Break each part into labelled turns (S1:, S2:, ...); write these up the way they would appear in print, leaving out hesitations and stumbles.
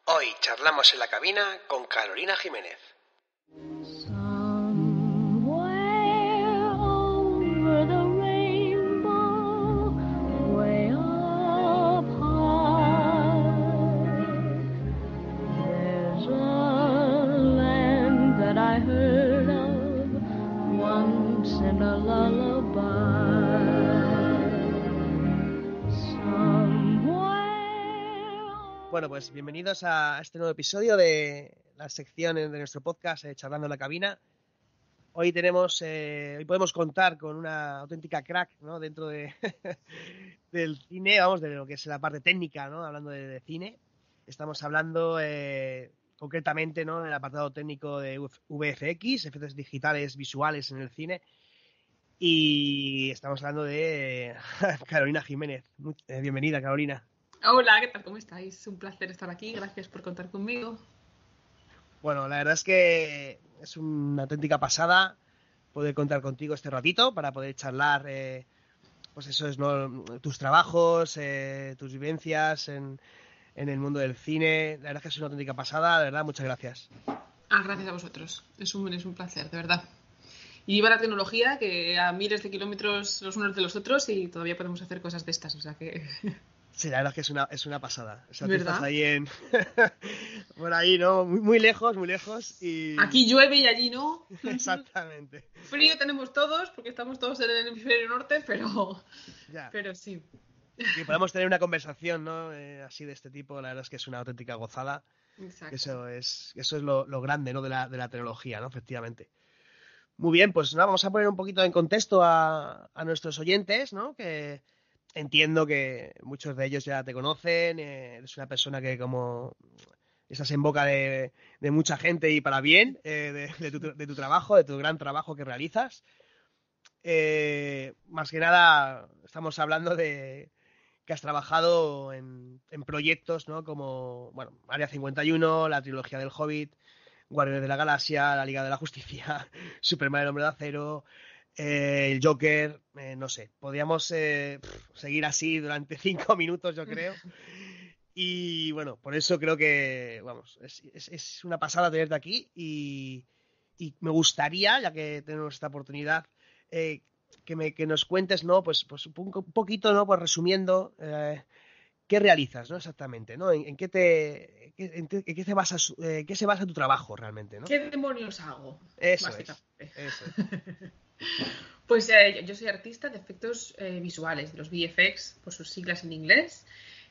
S1: Hoy charlamos en la cabina con Carolina Jiménez. Bueno, pues bienvenidos a este nuevo episodio de la sección de nuestro podcast Charlando en la Cabina. Hoy podemos contar con una auténtica crack, ¿no? Dentro de del cine, vamos, de lo que es la parte técnica, ¿no? Hablando de cine. Estamos hablando concretamente, ¿no? Del apartado técnico de VFX, efectos digitales visuales en el cine. Y estamos hablando de Carolina Jiménez. Bienvenida, Carolina.
S2: Hola, ¿qué tal? ¿Cómo estáis? Un placer estar aquí. Gracias por contar conmigo.
S1: Bueno, la verdad es que es una auténtica pasada poder contar contigo este ratito para poder charlar, pues eso es, ¿no? Tus trabajos, tus vivencias en el mundo del cine. La verdad es que es una auténtica pasada, de verdad, muchas gracias.
S2: Gracias a vosotros. Es un placer, de verdad. Y viva la tecnología, que a miles de kilómetros los unos de los otros y todavía podemos hacer cosas de estas, o sea que...
S1: Sí, la verdad es que es una pasada. O sea, tú
S2: ¿verdad?
S1: estás ahí por ahí, ¿no? Muy lejos, muy lejos. Y...
S2: Aquí llueve y allí no.
S1: Exactamente.
S2: Frío tenemos todos, porque estamos todos en el hemisferio norte,
S1: Ya.
S2: pero sí.
S1: Y podemos tener una conversación, ¿no? Así de este tipo, la verdad es que es una auténtica gozada.
S2: Exacto.
S1: Eso es lo grande, ¿no? de la tecnología, ¿no? Efectivamente. Muy bien, pues nada, vamos a poner un poquito en contexto a nuestros oyentes, ¿no? Que entiendo que muchos de ellos ya te conocen, eres una persona que como estás en boca de mucha gente y para bien, de tu trabajo, de tu gran trabajo que realizas. Más que nada, estamos hablando de que has trabajado en proyectos, ¿no? Como, bueno, Área 51, la trilogía del Hobbit, Guardianes de la Galaxia, la Liga de la Justicia, Superman el Hombre de Acero, el Joker, no sé. Podríamos seguir así durante 5 minutos, yo creo. Y bueno, por eso creo que, vamos, es una pasada tenerte aquí y me gustaría, ya que tenemos esta oportunidad, que nos cuentes, ¿no? Pues un poquito, ¿no? Pues resumiendo, ¿qué realizas, ¿no? Exactamente, ¿no? ¿En qué se basa tu trabajo realmente, ¿no?
S2: ¿Qué demonios hago?
S1: Eso
S2: Básicamente.
S1: es.
S2: Pues yo soy artista de efectos visuales, de los VFX, por sus siglas en inglés,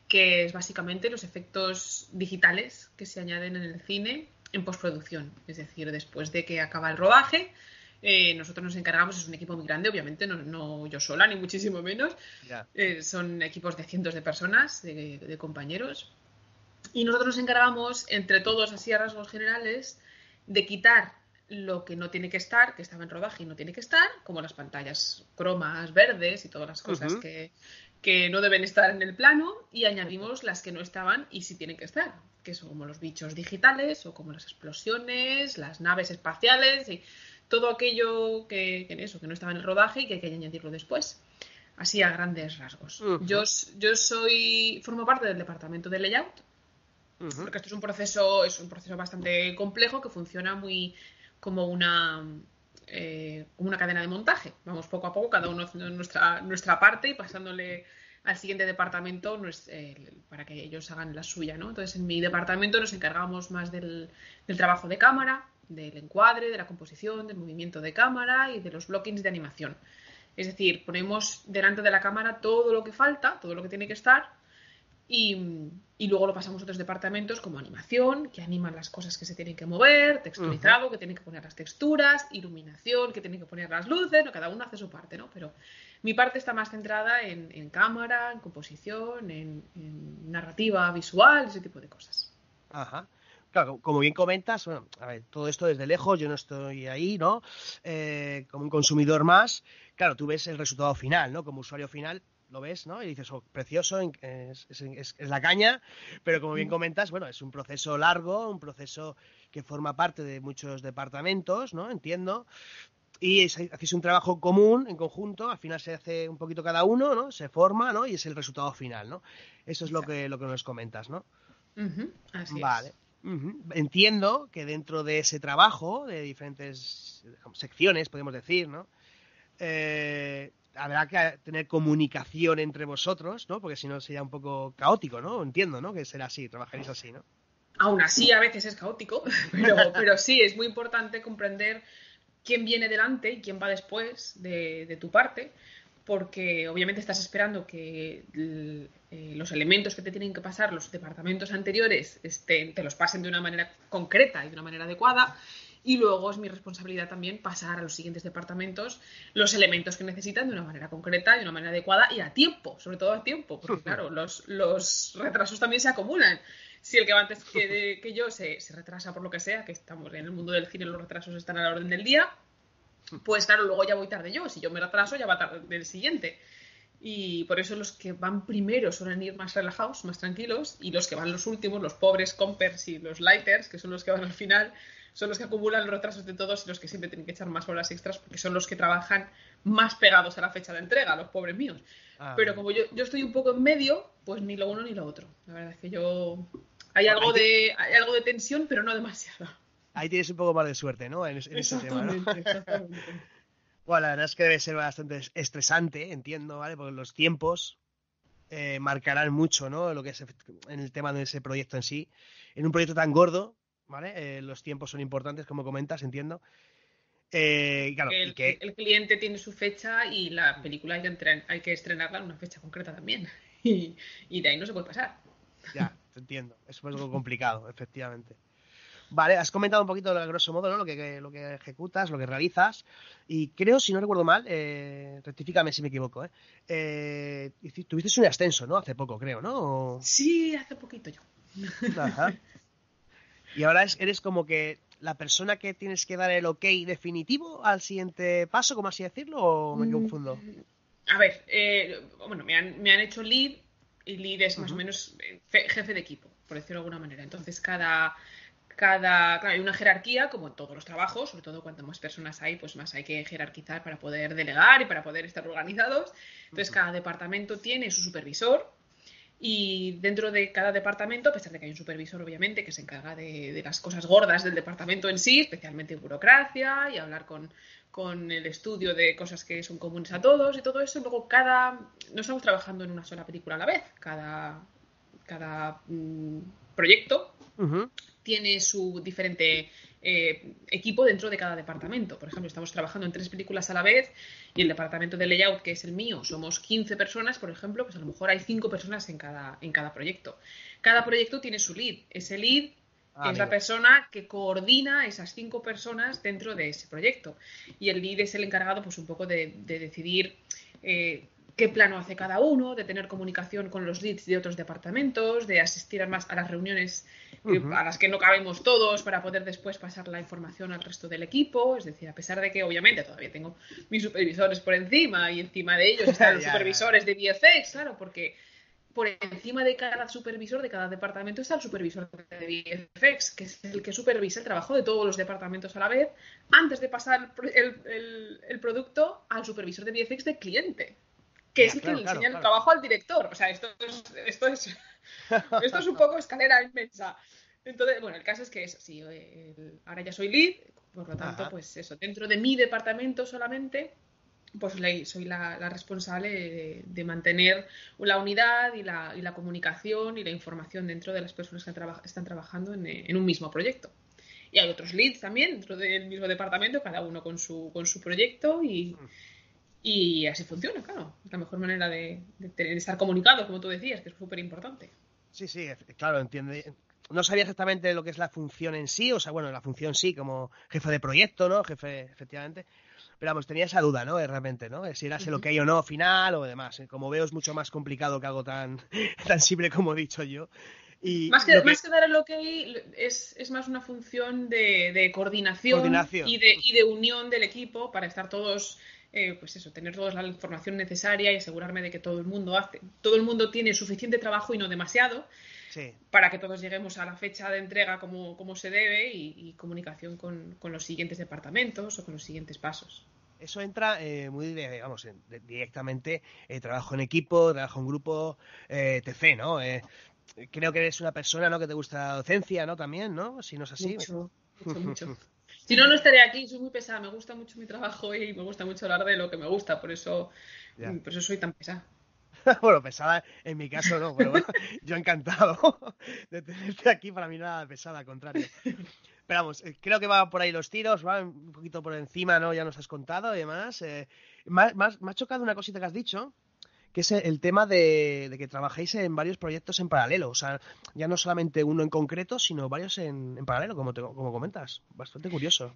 S2: que es básicamente los efectos digitales que se añaden en el cine en postproducción. Es decir, después de que acaba el rodaje, nosotros nos encargamos, es un equipo muy grande, obviamente, no yo sola, ni muchísimo menos.
S1: Ya.
S2: Son equipos de cientos de personas, de compañeros. Y nosotros nos encargamos, entre todos, así a rasgos generales, de quitar lo que no tiene que estar, que estaba en rodaje y no tiene que estar, como las pantallas cromas, verdes y todas las cosas que no deben estar en el plano, y añadimos las que no estaban y sí tienen que estar, que son como los bichos digitales o como las explosiones, las naves espaciales y todo aquello que no estaba en el rodaje y que hay que añadirlo después. Así a grandes rasgos. Yo formo parte del departamento de layout, porque esto es un proceso bastante complejo que funciona muy como una cadena de montaje. Vamos poco a poco, cada uno haciendo nuestra parte y pasándole al siguiente departamento para que ellos hagan la suya, ¿no? Entonces, en mi departamento nos encargamos más del trabajo de cámara, del encuadre, de la composición, del movimiento de cámara y de los blockings de animación. Es decir, ponemos delante de la cámara todo lo que falta, todo lo que tiene que estar, y luego lo pasamos a otros departamentos como animación, que animan las cosas que se tienen que mover, texturizado, que tienen que poner las texturas, iluminación, que tienen que poner las luces, ¿no? Cada uno hace su parte, ¿no? Pero mi parte está más centrada en cámara, en composición, en narrativa visual, ese tipo de cosas.
S1: Ajá. Claro, como bien comentas, bueno, a ver, todo esto desde lejos, yo no estoy ahí, ¿no? Como un consumidor más, claro, tú ves el resultado final, ¿no? Como usuario final, lo ves, ¿no? Y dices, oh, precioso, es la caña, pero como bien comentas, bueno, es un proceso largo, un proceso que forma parte de muchos departamentos, ¿no? Entiendo. Y hacéis un trabajo común, en conjunto, al final se hace un poquito cada uno, ¿no? Se forma, ¿no? Y es el resultado final, ¿no? Eso es lo que nos comentas, ¿no?
S2: Así
S1: Vale.
S2: es.
S1: Entiendo que dentro de ese trabajo, de diferentes secciones, podemos decir, ¿no? Habrá que tener comunicación entre vosotros, ¿no? Porque si no sería un poco caótico, ¿no? Entiendo, ¿no? Que será así, trabajaréis así, ¿no?
S2: Aún así, a veces es caótico, pero sí, es muy importante comprender quién viene delante y quién va después de tu parte, porque obviamente estás esperando que los elementos que te tienen que pasar los departamentos anteriores te los pasen de una manera concreta y de una manera adecuada, y luego es mi responsabilidad también pasar a los siguientes departamentos los elementos que necesitan de una manera concreta, de una manera adecuada y a tiempo, sobre todo a tiempo, porque claro, los retrasos también se acumulan. Si el que va antes que yo se retrasa por lo que sea, que estamos en el mundo del cine, los retrasos están a la orden del día, pues claro, luego ya voy tarde yo. Si yo me retraso, ya va tarde el siguiente. Y por eso los que van primero suelen ir más relajados, más tranquilos, y los que van los últimos, los pobres compers y los lighters, que son los que van al final, son los que acumulan los retrasos de todos y los que siempre tienen que echar más horas extras porque son los que trabajan más pegados a la fecha de entrega, los pobres míos. Pero como yo estoy un poco en medio, pues ni lo uno ni lo otro. La verdad es que yo... Hay algo de tensión, pero no demasiada.
S1: Ahí tienes un poco más de suerte, ¿no? En ese tema, ¿no?
S2: Exactamente.
S1: Bueno, la verdad es que debe ser bastante estresante, entiendo, ¿vale? Porque los tiempos marcarán mucho, ¿no? Lo que es en el tema de ese proyecto en sí. En un proyecto tan gordo, ¿vale? Los tiempos son importantes, como comentas, entiendo. Claro, y que...
S2: El cliente tiene su fecha y la película hay que estrenarla en una fecha concreta también. Y de ahí no se puede pasar.
S1: Ya, te entiendo. Es algo complicado, efectivamente. Vale, has comentado un poquito, a grosso modo, ¿no? Lo que ejecutas, lo que realizas. Y creo, si no recuerdo mal, rectifícame si me equivoco, tuviste un ascenso, ¿no? Hace poco, creo, ¿no?
S2: Sí, hace poquito yo.
S1: Ajá. Y ahora eres como que la persona que tienes que dar el ok definitivo al siguiente paso, como así decirlo, ¿o me confundo?
S2: A ver, bueno, me han hecho lead y lead es más o
S1: Ujú.
S2: menos jefe de equipo, por decirlo de alguna manera. Entonces, claro, hay una jerarquía, como en todos los trabajos, sobre todo cuanto más personas hay, pues más hay que jerarquizar para poder delegar y para poder estar organizados. Entonces,
S1: Ujú.
S2: cada departamento tiene su supervisor y dentro de cada departamento, a pesar de que hay un supervisor, obviamente, que se encarga de las cosas gordas del departamento en sí, especialmente burocracia y hablar con el estudio de cosas que son comunes a todos y todo eso, luego no estamos trabajando en una sola película a la vez, cada proyecto
S1: Ujú.
S2: tiene su diferente equipo dentro de cada departamento. Por ejemplo, estamos trabajando en 3 películas a la vez y el departamento de layout, que es el mío, somos 15 personas, por ejemplo, pues a lo mejor hay 5 personas en cada proyecto. Cada proyecto tiene su lead. Ese lead es la
S1: Amigo.
S2: persona que coordina esas 5 personas dentro de ese proyecto. Y el lead es el encargado, pues un poco de decidir qué plano hace cada uno, de tener comunicación con los leads de otros departamentos, de asistir a las reuniones
S1: Ujú.
S2: a las que no cabemos todos para poder después pasar la información al resto del equipo. Es decir, a pesar de que obviamente todavía tengo mis supervisores por encima y encima de ellos están
S1: Ya,
S2: los
S1: ya, ya.
S2: supervisores de VFX, claro, porque por encima de cada supervisor de cada departamento está el supervisor de VFX, que es el que supervisa el trabajo de todos los departamentos a la vez antes de pasar el producto al supervisor de VFX del cliente, que es
S1: Ya,
S2: el que
S1: claro,
S2: le
S1: claro,
S2: enseña el
S1: claro.
S2: trabajo al director. O sea, esto es un poco escalera inmensa. Entonces, bueno, el caso es que eso, sí, ahora ya soy lead, por lo tanto,
S1: Ajá.
S2: pues eso, dentro de mi departamento solamente, pues soy la responsable de mantener la unidad y la comunicación y la información dentro de las personas que están trabajando en un mismo proyecto. Y hay otros leads también dentro del mismo departamento, cada uno con su proyecto y así funciona, claro. Es la mejor manera de estar comunicado, como tú decías, que es súper importante.
S1: Sí, sí, claro, entiende. No sabía exactamente lo que es la función en sí, o sea, bueno, la función sí, como jefe de proyecto, ¿no? Jefe, efectivamente. Pero vamos, tenía esa duda, ¿no? Realmente, ¿no? Si eras el ok o no final o demás. Como veo, es mucho más complicado que algo tan, tan simple como he dicho yo. Y lo que...
S2: Más que dar el ok, es más una función de coordinación
S1: Coordinación.
S2: y de unión del equipo para estar todos, pues eso, tener toda la información necesaria y asegurarme de que todo el mundo tiene suficiente trabajo y no demasiado,
S1: Sí.
S2: para que todos lleguemos a la fecha de entrega como se debe y comunicación con los siguientes departamentos o con los siguientes pasos.
S1: Eso entra muy, vamos, directamente trabajo en equipo, trabajo en grupo, etc., ¿no? creo que eres una persona, ¿no? Que te gusta la docencia, ¿no? También, ¿no? Si no es así.
S2: Mucho, mucho, mucho. Si no, no estaría aquí, soy muy pesada, me gusta mucho mi trabajo y me gusta mucho hablar de lo que me gusta,
S1: Ya.
S2: por eso soy tan pesada.
S1: Bueno, pesada en mi caso no, pero bueno, yo encantado de tenerte aquí, para mí nada pesada, al contrario. Pero vamos, creo que va por ahí los tiros, va un poquito por encima, ¿no? Ya nos has contado y demás. Me ha chocado una cosita que has dicho, que es el tema de que trabajéis en varios proyectos en paralelo. O sea, ya no solamente uno en concreto, sino varios en paralelo, como comentas. Bastante curioso.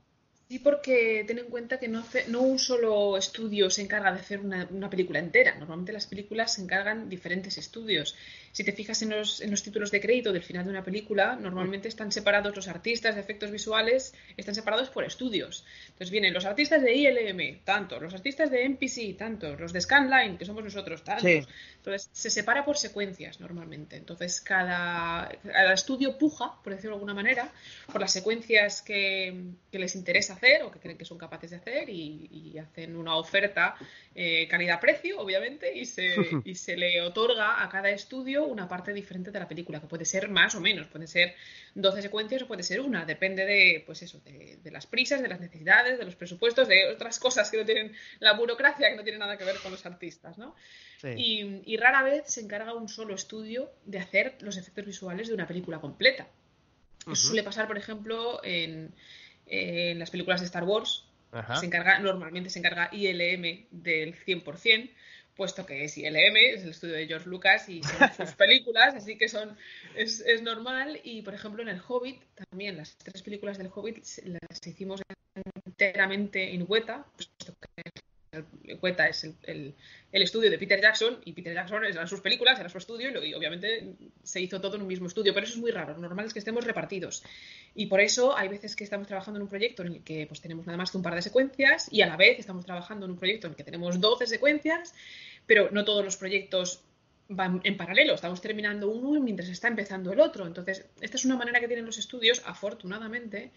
S2: Sí, porque ten en cuenta que no un solo estudio se encarga de hacer una película entera. Normalmente las películas se encargan diferentes estudios. Si te fijas en los títulos de crédito del final de una película, normalmente están separados los artistas de efectos visuales, están separados por estudios. Entonces vienen los artistas de ILM, tantos, los artistas de MPC, tantos, los de Scanline, que somos nosotros,
S1: Sí.
S2: tantos. Entonces se separa por secuencias normalmente. Entonces cada estudio puja, por decirlo de alguna manera, por las secuencias que les interesa hacer o que creen que son capaces de hacer y hacen una oferta calidad-precio, obviamente, y se le otorga a cada estudio una parte diferente de la película, que puede ser más o menos, puede ser 12 secuencias o puede ser una, depende de, pues eso, de las prisas, de las necesidades, de los presupuestos, de otras cosas que no tienen, la burocracia que no tiene nada que ver con los artistas, ¿no?
S1: Sí.
S2: Y rara vez se encarga un solo estudio de hacer los efectos visuales de una película completa. Eso
S1: Ujú.
S2: suele pasar, por ejemplo, en las películas de Star Wars.
S1: Ajá.
S2: Normalmente se encarga ILM del 100%, puesto que es ILM, es el estudio de George Lucas y son sus películas, así que es normal. Y, por ejemplo, en El Hobbit, también las 3 películas del Hobbit las hicimos enteramente en Weta, puesto que Weta es el estudio de Peter Jackson y Peter Jackson eran sus películas, era su estudio y obviamente se hizo todo en un mismo estudio, pero eso es muy raro, lo normal es que estemos repartidos y por eso hay veces que estamos trabajando en un proyecto en el que pues tenemos nada más que un par de secuencias y a la vez estamos trabajando en un proyecto en el que tenemos 12 secuencias, pero no todos los proyectos van en paralelo, estamos terminando uno mientras está empezando el otro, entonces esta es una manera que tienen los estudios, afortunadamente,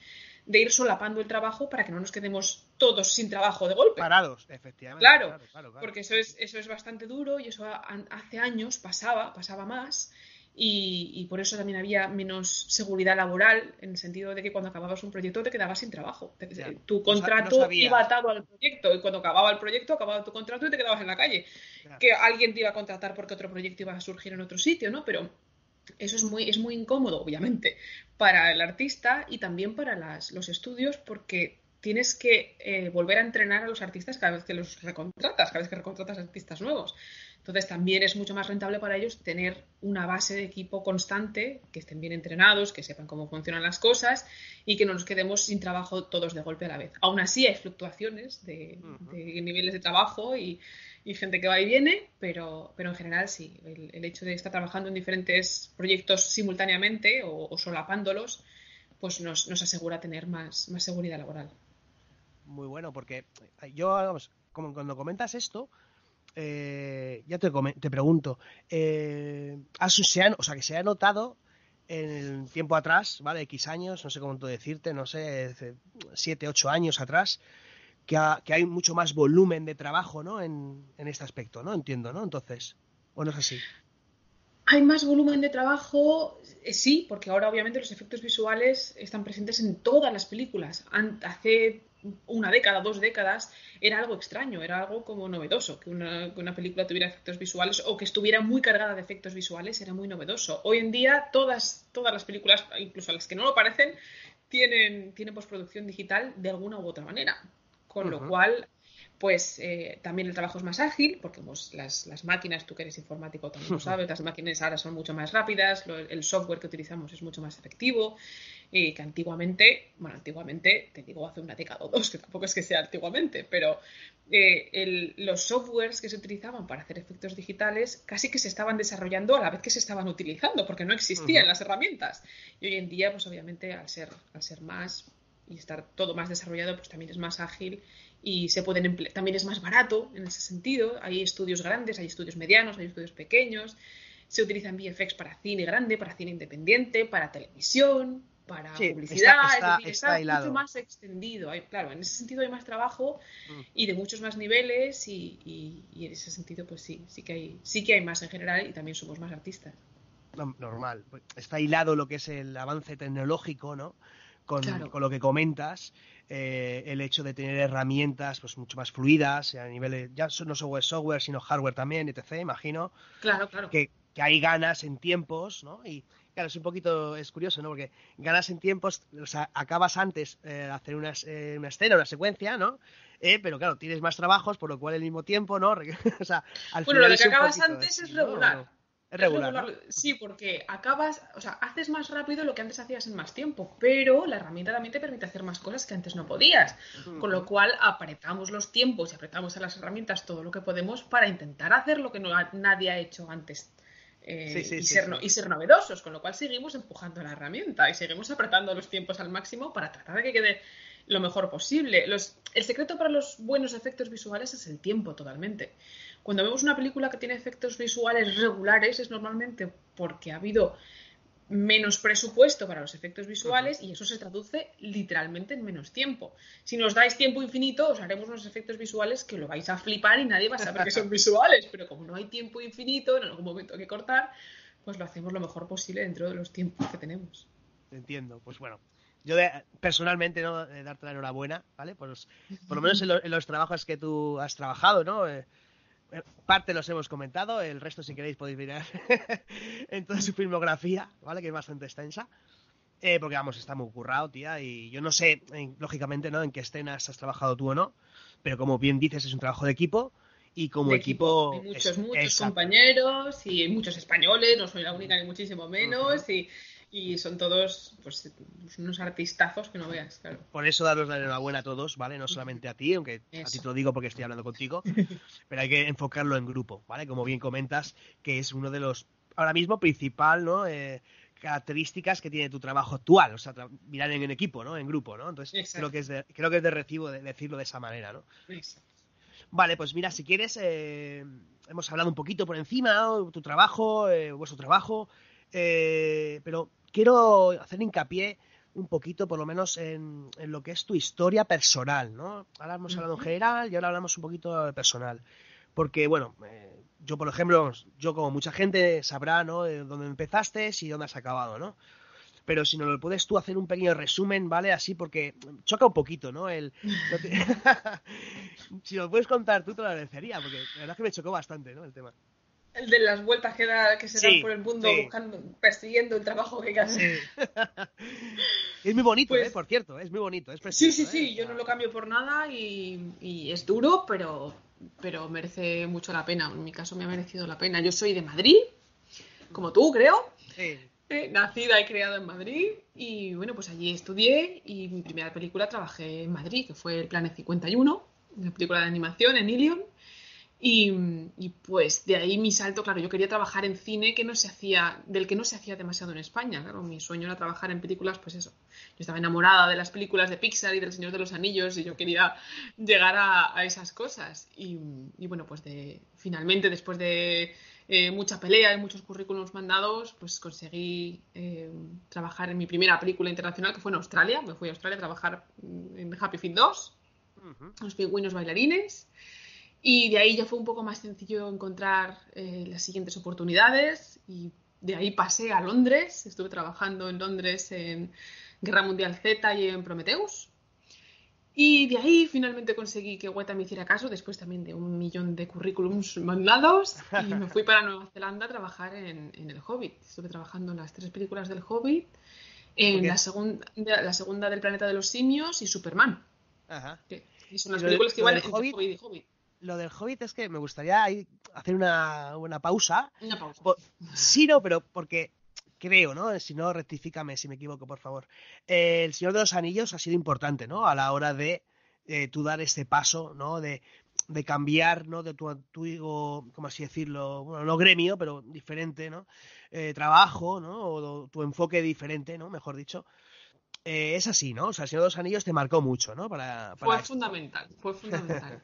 S2: de ir solapando el trabajo para que no nos quedemos todos sin trabajo de golpe.
S1: Parados, efectivamente,
S2: Claro,
S1: claro, claro, claro.
S2: porque
S1: Sí, sí.
S2: eso es bastante duro y eso hace años pasaba más y por eso también había menos seguridad laboral en el sentido de que cuando acababas un proyecto te quedabas sin trabajo.
S1: Ya.
S2: Tu
S1: No
S2: contrato iba
S1: sabías.
S2: atado al proyecto y cuando acababa el proyecto acababa tu contrato y te quedabas en la calle.
S1: Ya.
S2: Que alguien te iba a contratar porque otro proyecto iba a surgir en otro sitio, ¿no? Pero eso es muy incómodo, obviamente, para el artista y también para los estudios porque tienes que volver a entrenar a los artistas cada vez que los recontratas, cada vez que recontratas artistas nuevos. Entonces también es mucho más rentable para ellos tener una base de equipo constante, que estén bien entrenados, que sepan cómo funcionan las cosas y que no nos quedemos sin trabajo todos de golpe a la vez. Aún así hay fluctuaciones
S1: Ujú.
S2: de niveles de trabajo y gente que va y viene, pero en general sí, el hecho de estar trabajando en diferentes proyectos simultáneamente o solapándolos, pues nos asegura tener más seguridad laboral.
S1: Muy bueno, porque yo, vamos, como cuando comentas esto, ya te pregunto, o sea, que se ha notado en el tiempo atrás, ¿vale? X años, no sé cómo decirte, no sé, 7, 8 años atrás, que hay mucho más volumen de trabajo, ¿no? En este aspecto, ¿no? Entiendo, ¿no? Entonces, ¿o no es así?
S2: ¿Hay más volumen de trabajo? Sí, porque ahora obviamente los efectos visuales están presentes en todas las películas. Hace una década, 2 décadas, era algo extraño, era algo como novedoso, que una película tuviera efectos visuales o que estuviera muy cargada de efectos visuales, era muy novedoso. Hoy en día todas las películas, incluso las que no lo parecen, tienen postproducción digital de alguna u otra manera. Con lo
S1: Ujú.
S2: cual pues también el trabajo es más ágil, porque pues, las máquinas, tú que eres informático también lo sabes, las máquinas ahora son mucho más rápidas, el software que utilizamos es mucho más efectivo, que antiguamente, te digo hace una década o dos, que tampoco es que sea antiguamente, pero los softwares que se utilizaban para hacer efectos digitales casi que se estaban desarrollando a la vez que se estaban utilizando, porque no existían
S1: Ujú.
S2: las herramientas. Y hoy en día, pues obviamente, al ser más y estar todo más desarrollado, pues también es más ágil y se pueden también es más barato en ese sentido. Hay estudios grandes, hay estudios medianos, hay estudios pequeños. Se utilizan VFX para cine grande, para cine independiente, para televisión, para
S1: Sí, está,
S2: publicidad, es
S1: está,
S2: decir,
S1: está
S2: está mucho
S1: hilado.
S2: más extendido. Claro, en ese sentido hay más trabajo
S1: Mm.
S2: y de muchos más niveles y en ese sentido pues sí que hay más en general y también somos más artistas.
S1: normal. Está hilado lo que es el avance tecnológico, ¿no?
S2: Claro,
S1: Con lo que comentas, el hecho de tener herramientas pues mucho más fluidas a nivel de, ya no solo software, sino hardware también, etc., imagino,
S2: claro, claro.
S1: que hay ganas en tiempos, ¿no? Y claro, es curioso, ¿no? Porque ganas en tiempos, o sea, acabas antes hacer una escena, una secuencia, ¿no? Pero claro, tienes más trabajos, por lo cual el mismo tiempo, ¿no? O sea, al
S2: Bueno, lo
S1: final
S2: de que
S1: es un
S2: acabas
S1: poquito
S2: antes es
S1: así, ¿no? ¿O
S2: regular.
S1: no? Es
S2: Es
S1: regular,
S2: regular,
S1: ¿no?
S2: sí, porque acabas, o sea, haces más rápido lo que antes hacías en más tiempo, pero la herramienta también te permite hacer más cosas que antes no podías. Con lo
S1: Ujú.
S2: cual apretamos los tiempos y apretamos a las herramientas todo lo que podemos para intentar hacer lo que nadie ha hecho antes.
S1: Sí, sí,
S2: Y
S1: sí,
S2: ser,
S1: sí.
S2: y ser novedosos, con lo cual seguimos empujando la herramienta y seguimos apretando los tiempos al máximo para tratar de que quede lo mejor posible. El secreto para los buenos efectos visuales es el tiempo, totalmente. Cuando vemos una película que tiene efectos visuales regulares es normalmente porque ha habido menos presupuesto para los efectos
S1: Ujú.
S2: visuales y eso se traduce literalmente en menos tiempo. Si nos dais tiempo infinito, os haremos unos efectos visuales que lo vais a flipar y nadie va a saber que son visuales, pero como no hay tiempo infinito, en algún momento hay que cortar, pues lo hacemos lo mejor posible dentro de los tiempos que tenemos.
S1: Entiendo. Pues bueno, yo personalmente, ¿no? Darte la enhorabuena, ¿vale? Por lo menos en los trabajos que tú has trabajado, ¿no? Parte los hemos comentado, el resto si queréis podéis mirar en toda su filmografía, ¿vale? Que es bastante extensa. Porque vamos, está muy currado, tía, y yo no sé, lógicamente, ¿no? En qué escenas has trabajado tú o no, pero como bien dices, es un trabajo de equipo, y como
S2: De equipo. Hay
S1: equipo,
S2: muchos,
S1: eso,
S2: muchos
S1: exacto.
S2: compañeros y hay muchos españoles, no soy la única ni muchísimo
S1: Ujú.
S2: menos, y son todos pues unos artistazos que no veas, claro.
S1: Por eso daros la enhorabuena a todos, ¿vale? No solamente a ti, aunque a ti
S2: Eso.
S1: te lo digo porque estoy hablando contigo, pero hay que enfocarlo en grupo, ¿vale? Como bien comentas, que es uno de los, ahora mismo, principal, ¿no? Características que tiene tu trabajo actual, o sea, mirar en equipo, ¿no? En grupo, ¿no? Entonces,
S2: Exacto.
S1: creo que es de recibo decirlo de esa manera, ¿no?
S2: Exacto.
S1: Vale, pues mira, si quieres, hemos hablado un poquito por encima, ¿no? Tu trabajo, vuestro trabajo, pero quiero hacer hincapié un poquito, por lo menos, en lo que es tu historia personal, ¿no? Ahora hemos hablado en
S2: Ujú.
S1: general y ahora hablamos un poquito de personal. Porque, bueno, yo, por ejemplo, yo como mucha gente sabrá, ¿no? De dónde empezaste y dónde has acabado, ¿no? Pero si nos lo puedes tú hacer un pequeño resumen, ¿vale? Así porque choca un poquito, ¿no? No te- si lo puedes contar tú, te lo agradecería, porque la verdad es que me chocó bastante, ¿no? El tema.
S2: El de las vueltas que se dan por
S1: Sí,
S2: el mundo
S1: sí,
S2: buscando, persiguiendo el trabajo que hay que hacer.
S1: sí. Es muy bonito,
S2: Pues
S1: por cierto, es muy bonito, es
S2: sí, sí,
S1: precioso, ¿eh? O
S2: sí, yo no
S1: sea,
S2: lo cambio por nada y es duro, pero merece mucho la pena. En mi caso me ha merecido la pena. Yo soy de Madrid, como tú, creo.
S1: sí.
S2: Nacida y criada en Madrid y bueno, pues allí estudié y mi primera película trabajé en Madrid, que fue El Planet 51, una película de animación en Ilion. Pues de ahí mi salto, claro, yo quería trabajar en cine del que no se hacía demasiado en España. Claro, mi sueño era trabajar en películas, pues eso. Yo estaba enamorada de las películas de Pixar y del Señor de los Anillos y yo quería llegar a esas cosas. Bueno, pues finalmente, después de mucha pelea y muchos currículums mandados, pues conseguí trabajar en mi primera película internacional, que fue en Australia. Me fui a Australia a trabajar en Happy Feet 2,
S1: Ujú.
S2: los pingüinos bailarines. Y de ahí ya fue un poco más sencillo encontrar las siguientes oportunidades y de ahí pasé a Londres. Estuve trabajando en Londres en Guerra Mundial Z y en Prometheus. Y de ahí finalmente conseguí que Weta me hiciera caso, después también de 1 millón de currículums mandados, y me fui para Nueva Zelanda a trabajar en El Hobbit. Estuve trabajando en las 3 películas del Hobbit, en
S1: Porque,
S2: la segunda del Planeta de los Simios y Superman,
S1: ajá.
S2: que son
S1: Y
S2: las películas que
S1: lo
S2: van
S1: del
S2: entre
S1: Hobbit,
S2: Hobbit y Hobbit.
S1: lo del Hobbit es que me gustaría ahí hacer una pausa.
S2: Una pausa.
S1: Po- sí, no, pero porque creo, ¿no? Si no, rectifícame si me equivoco, por favor. El Señor de los Anillos ha sido importante, ¿no? A la hora de tú dar este paso, ¿no? De cambiar, ¿no? De tu antiguo, ¿cómo así decirlo? Bueno, no gremio, pero diferente, ¿no? Trabajo, ¿no? O tu enfoque diferente, ¿no? Mejor dicho. Es así, ¿no? O sea, el Señor de los Anillos te marcó mucho, ¿no? Para
S2: Fue
S1: esto.
S2: fundamental, fue fundamental.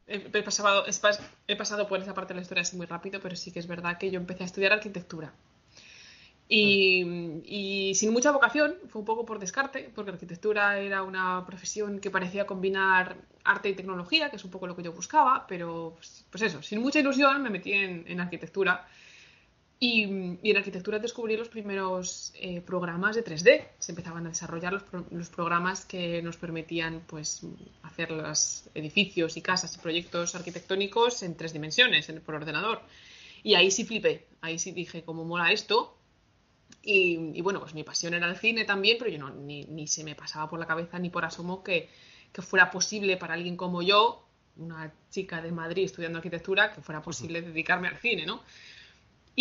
S2: He pasado por esa parte de la historia así muy rápido, pero sí que es verdad que yo empecé a estudiar arquitectura. Y sin mucha vocación, fue un poco por descarte, porque la arquitectura era una profesión que parecía combinar arte y tecnología, que es un poco lo que yo buscaba, pero pues eso, sin mucha ilusión me metí en arquitectura. Y en arquitectura descubrí los primeros programas de 3D. Se empezaban a desarrollar los programas que nos permitían pues, hacer los edificios y casas y proyectos arquitectónicos en 3 dimensiones por ordenador. Y ahí sí flipé, ahí sí dije, ¿cómo mola esto? Y bueno, pues mi pasión era el cine también, pero yo ni se me pasaba por la cabeza ni por asomo que fuera posible para alguien como yo, una chica de Madrid estudiando arquitectura, que fuera posible dedicarme al cine, ¿no?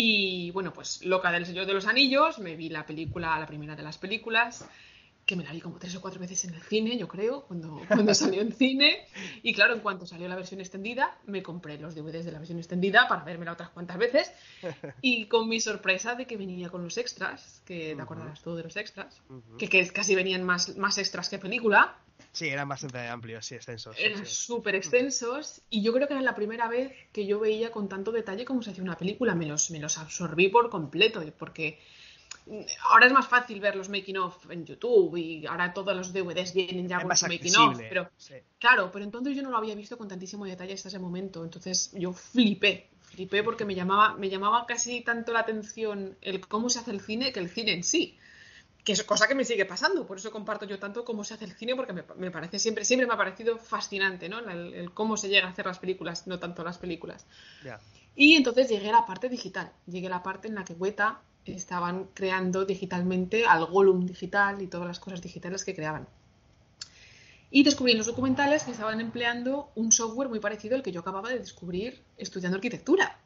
S2: Y bueno, pues loca del Señor de los Anillos, me vi la primera de las películas, que me la vi como 3 o 4 veces en el cine, yo creo, cuando salió en cine. Y claro, en cuanto salió la versión extendida, me compré los DVDs de la versión extendida para vérmela otras cuantas veces. Y con mi sorpresa de que venía con los extras, que te acordarás tú de los extras, que casi venían más extras que película.
S1: Sí, eran bastante amplios, sí, extensos.
S2: Eran
S1: Sí.
S2: súper extensos y yo creo que era la primera vez que yo veía con tanto detalle cómo se hacía una película. Me los absorbí por completo, porque ahora es más fácil ver los making of en YouTube y ahora todos los DVDs vienen ya
S1: Es
S2: con
S1: más
S2: su making of,
S1: accesible.
S2: pero
S1: Sí.
S2: claro, pero entonces yo no lo había visto con tantísimo detalle hasta ese momento. Entonces yo flipé porque me llamaba casi tanto la atención el cómo se hace el cine que el cine en sí. Que es cosa que me sigue pasando, por eso comparto yo tanto cómo se hace el cine, porque me parece siempre me ha parecido fascinante, ¿no? El cómo se llega a hacer las películas, no tanto las películas.
S1: Yeah.
S2: Y entonces llegué a la parte digital, llegué a la parte en la que Weta estaban creando digitalmente al Gollum digital y todas las cosas digitales que creaban. Y descubrí en los documentales que estaban empleando un software muy parecido al que yo acababa de descubrir estudiando arquitectura.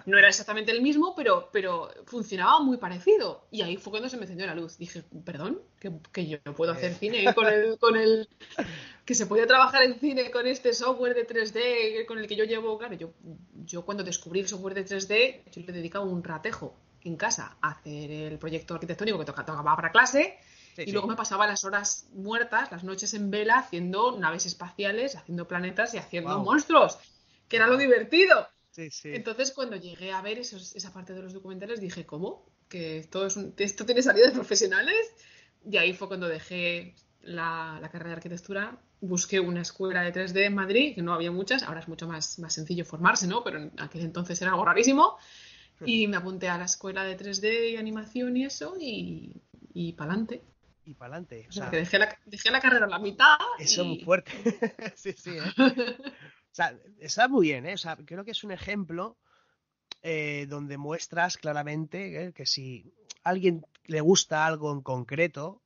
S2: No era exactamente el mismo, pero funcionaba muy parecido. Y ahí fue cuando se me encendió la luz. Dije, perdón, que yo no puedo hacer cine con el que se puede trabajar en cine con este software de 3D con el que yo llevo. Claro, yo cuando descubrí el software de 3D, yo le dedicaba un ratejo en casa a hacer el proyecto arquitectónico que tocaba para clase.
S1: Sí,
S2: y luego me pasaba las horas muertas, las noches en vela, haciendo naves espaciales, haciendo planetas y haciendo monstruos, que era lo divertido.
S1: Sí, sí.
S2: Entonces, cuando llegué a ver esa parte de los documentales, dije, ¿cómo? ¿Que esto tiene salidas profesionales? Y ahí fue cuando dejé la carrera de arquitectura, busqué una escuela de 3D en Madrid, que no había muchas, ahora es mucho más sencillo formarse, ¿no? Pero en aquel entonces era algo rarísimo. Y me apunté a la escuela de 3D y animación y eso, y para adelante.
S1: Y para adelante.
S2: O sea, que dejé la carrera a la mitad.
S1: Eso es muy fuerte. Sí, sí, ¿eh? O sea, está muy bien, ¿eh? O sea, creo que es un ejemplo donde muestras claramente que si a alguien le gusta algo en concreto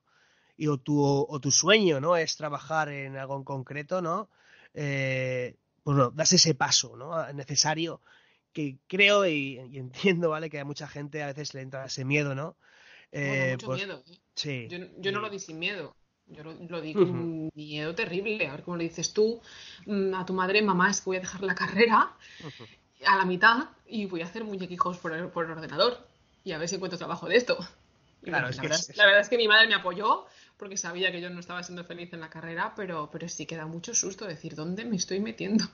S1: o tu sueño, ¿no? Es trabajar en algo en concreto, ¿no? Pues no, das ese paso, ¿no? Necesario que creo y entiendo, ¿vale? Que a mucha gente a veces le entra ese miedo, ¿no?
S2: Bueno, mucho
S1: Pues
S2: miedo.
S1: sí.
S2: Yo no lo di sin miedo. Yo lo di con
S1: Uh-huh.
S2: un miedo terrible. A ver cómo le dices tú a tu madre, mamá, es que voy a dejar la carrera
S1: Uh-huh.
S2: a la mitad y voy a hacer muñequijos por el ordenador y a ver si encuentro trabajo de esto. Y
S1: Claro,
S2: bueno,
S1: es que
S2: la verdad es que mi madre me apoyó porque sabía que yo no estaba siendo feliz en la carrera, pero sí que da mucho susto decir, ¿dónde me estoy metiendo?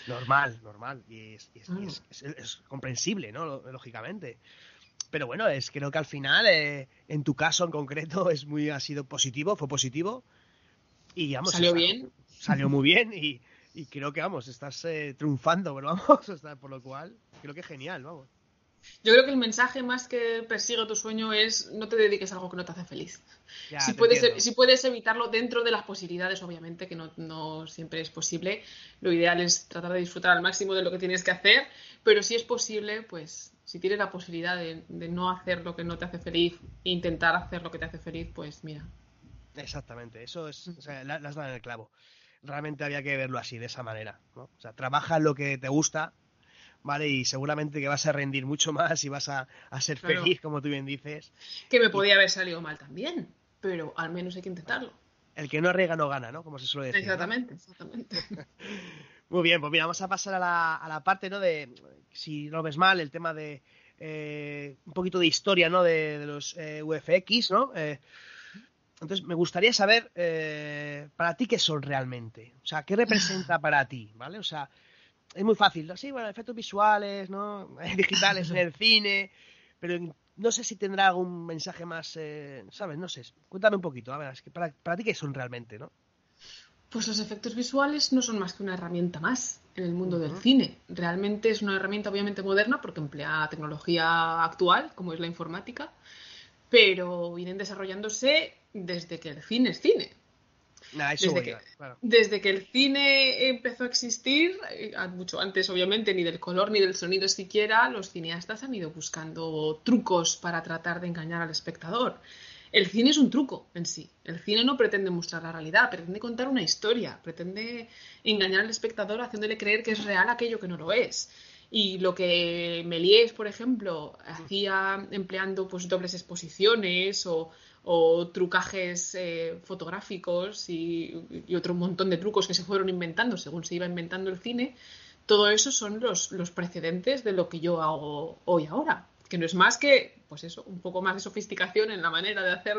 S1: normal, normal. Y es comprensible, ¿no? Lógicamente. Pero bueno, creo que al final, en tu caso en concreto, ha sido positivo, fue positivo. Y vamos,
S2: Salió bien.
S1: salió muy bien y creo que, vamos, estás triunfando, pero vamos, por lo cual, creo que genial, vamos.
S2: Yo creo que el mensaje más que persigue tu sueño es no te dediques a algo que no te hace feliz.
S1: Ya,
S2: Si
S1: te entiendo.
S2: puedes evitarlo dentro de las posibilidades, obviamente, que no siempre es posible. Lo ideal es tratar de disfrutar al máximo de lo que tienes que hacer, pero si es posible, pues si tienes la posibilidad de no hacer lo que no te hace feliz e intentar hacer lo que te hace feliz, pues mira.
S1: Exactamente, eso es, o sea, la has dado en el clavo. Realmente había que verlo así, de esa manera, ¿no? O sea, trabaja en lo que te gusta, ¿vale? Y seguramente que vas a rendir mucho más y vas a ser
S2: Claro,
S1: feliz, como tú bien dices.
S2: que me
S1: Y
S2: podía haber salido mal también, pero al menos hay que intentarlo.
S1: el que no arriesga no gana, ¿no? Como se suele decir, ¿no?
S2: Exactamente, exactamente.
S1: Muy bien, pues mira, vamos a pasar a la parte, ¿no? De, si no lo ves mal, el tema de un poquito de historia, ¿no? De los VFX, ¿no? Entonces, me gustaría saber para ti qué son realmente. O sea, ¿qué representa para ti? ¿Vale? O sea, es muy fácil, ¿no? Sí, bueno, efectos visuales, ¿no? Digitales en el cine, pero no sé si tendrá algún mensaje más, ¿sabes? No sé. Cuéntame un poquito, a ver, es que para ti qué son realmente, ¿no?
S2: Pues los efectos visuales no son más que una herramienta más. en el mundo del cine. Realmente es una herramienta obviamente moderna porque emplea tecnología actual, como es la informática, pero vienen desarrollándose desde que el cine es cine.
S1: Nah, eso voy, claro.
S2: Desde que el cine empezó a existir, mucho antes obviamente, ni del color ni del sonido siquiera, los cineastas han ido buscando trucos para tratar de engañar al espectador. El cine es un truco en sí. El cine no pretende mostrar la realidad, pretende contar una historia, pretende engañar al espectador haciéndole creer que es real aquello que no lo es. Y lo que Méliès, por ejemplo, hacía empleando pues dobles exposiciones o trucajes fotográficos y otro montón de trucos que se fueron inventando según se iba inventando el cine, todo eso son los precedentes de lo que yo hago hoy ahora, que no es más que, pues eso, un poco más de sofisticación en la manera de hacer,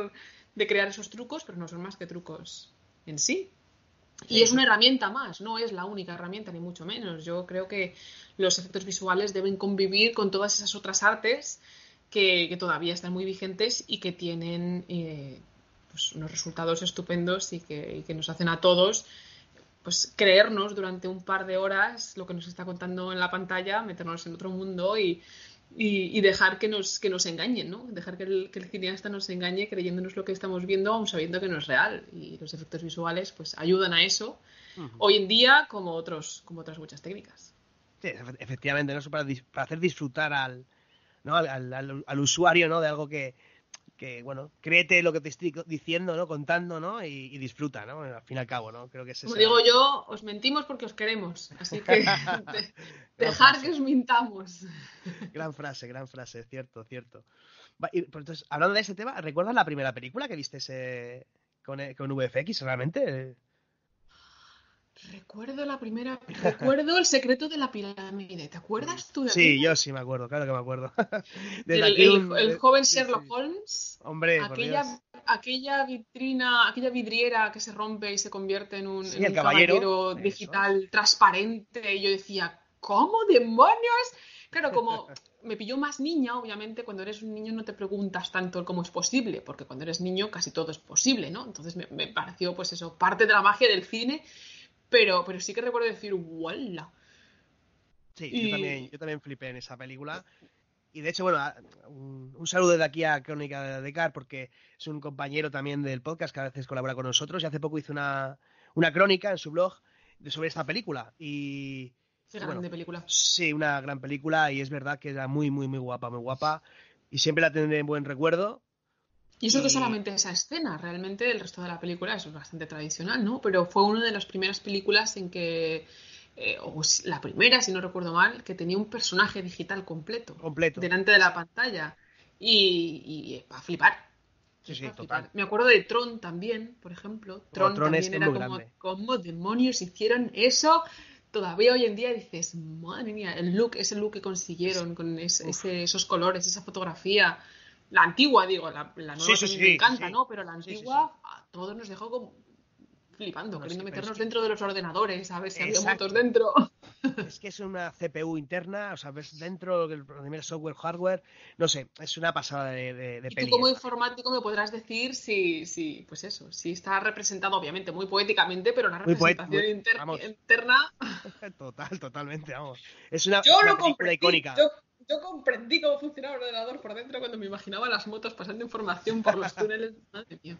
S2: de crear esos trucos, pero no son más que trucos en sí. Y es una herramienta más, no es la única herramienta, ni mucho menos. Yo creo que los efectos visuales deben convivir con todas esas otras artes que todavía están muy vigentes y que tienen pues unos resultados estupendos y que nos hacen a todos pues creernos durante un par de horas lo que nos está contando en la pantalla, meternos en otro mundo y dejar que nos engañen, ¿no? Dejar que el cineasta nos engañe creyéndonos lo que estamos viendo, aun sabiendo que no es real. Y los efectos visuales pues ayudan a eso hoy en día como otras muchas técnicas.
S1: Sí, efectivamente, ¿no? Eso para hacer disfrutar al usuario, ¿no? De algo que, bueno, créete lo que te estoy diciendo, ¿no? Contando, ¿no? Y disfruta, ¿no? Al fin y al cabo, ¿no? Creo que es
S2: Como
S1: esa...
S2: digo yo, os mentimos porque os queremos. Así que dejar que os mintamos.
S1: Gran frase, cierto, cierto. Pues entonces, hablando de ese tema, ¿recuerdas la primera película que viste con VFX realmente?
S2: Recuerdo El secreto de la pirámide. ¿Te acuerdas tú de
S1: Sí,
S2: aquella?
S1: yo sí me acuerdo, claro que me acuerdo. Desde aquí
S2: El joven
S1: sí,
S2: Sherlock
S1: sí.
S2: Holmes,
S1: Hombre, por Dios.
S2: aquella vitrina, aquella vidriera que se rompe y se convierte
S1: Sí,
S2: en
S1: el
S2: un
S1: caballero.
S2: caballero
S1: Eso
S2: digital transparente. Y yo decía, ¿cómo demonios? Claro, como me pilló más niña, obviamente, cuando eres un niño no te preguntas tanto el cómo es posible, porque cuando eres niño casi todo es posible, ¿no? Entonces me pareció, pues eso, parte de la magia del cine, pero sí que recuerdo decir, ¡wala!
S1: sí,
S2: Y
S1: yo también flipé en esa película. Y de hecho, bueno, un saludo de aquí a Crónica de Decar, porque es un compañero también del podcast que a veces colabora con nosotros y hace poco hizo una crónica en su blog sobre esta película.
S2: qué
S1: Y bueno,
S2: grande película.
S1: sí, una gran película y es verdad que era muy, muy, muy guapa, muy guapa. Y siempre la tendré en buen recuerdo.
S2: Y eso que
S1: Y
S2: solamente esa escena, realmente el resto de la película es bastante tradicional, ¿no? Pero fue una de las primeras películas en que, la primera, si no recuerdo mal, que tenía un personaje digital completo
S1: completo.
S2: delante de la pantalla. Y es para flipar.
S1: Sí,
S2: Es
S1: sí,
S2: para
S1: total.
S2: flipar. Me acuerdo de Tron también, por ejemplo.
S1: Como
S2: Tron
S1: Tron
S2: también
S1: es
S2: era
S1: muy
S2: como,
S1: grande.
S2: ¿cómo demonios hicieron eso? Todavía hoy en día dices, madre mía, ese look que consiguieron con
S1: Uf.
S2: esos colores, esa fotografía. La antigua, digo, la
S1: Sí,
S2: nueva
S1: sí,
S2: también me
S1: sí, sí,
S2: encanta,
S1: sí.
S2: ¿no? Pero la
S1: Sí, sí, sí.
S2: antigua a todos nos dejó como flipando,
S1: No,
S2: queriendo
S1: sí, pero es
S2: meternos
S1: que...
S2: dentro de los ordenadores a ver si había motos
S1: Exacto.
S2: dentro.
S1: Es que es una CPU interna, o sea, ves dentro del primer software, hardware, no sé, es una pasada de
S2: Y tú
S1: peli
S2: como
S1: esa.
S2: informático me podrás decir pues eso, si está representado obviamente muy poéticamente, pero la
S1: Muy poético,
S2: representación
S1: vamos,
S2: interna.
S1: totalmente, vamos.
S2: Yo
S1: Es una
S2: lo
S1: película
S2: comprendí,
S1: icónica.
S2: yo comprendí cómo funcionaba el ordenador por dentro cuando me imaginaba las motos pasando información por los túneles. Madre mía.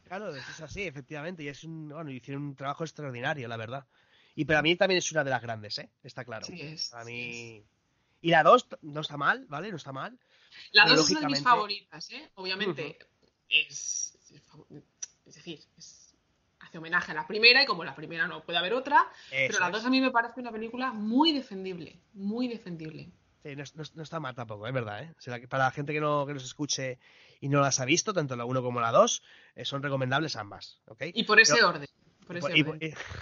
S1: Claro, es así, efectivamente, y bueno, hicieron un trabajo extraordinario, la verdad. Y para mí también es una de las grandes, ¿eh? Está claro.
S2: Sí es,
S1: Para
S2: sí es.
S1: mí... Y la 2 no está mal, ¿vale? No está mal,
S2: Las
S1: pero
S2: dos son de mis
S1: lógicamente...
S2: favoritas, ¿eh?
S1: Ujú,
S2: Obviamente es decir, hace homenaje a la primera y como la primera no puede haber otra, pero
S1: eso
S2: las dos a
S1: es.
S2: mí me parece una película muy defendible, muy defendible.
S1: Sí, no está mal tampoco, es verdad, ¿eh? O sea, que para la gente que nos escuche y no las ha visto, tanto la uno como la 2 son recomendables ambas, ¿ok?
S2: Y por
S1: Pero,
S2: ese orden, por
S1: y
S2: ese
S1: por-
S2: orden.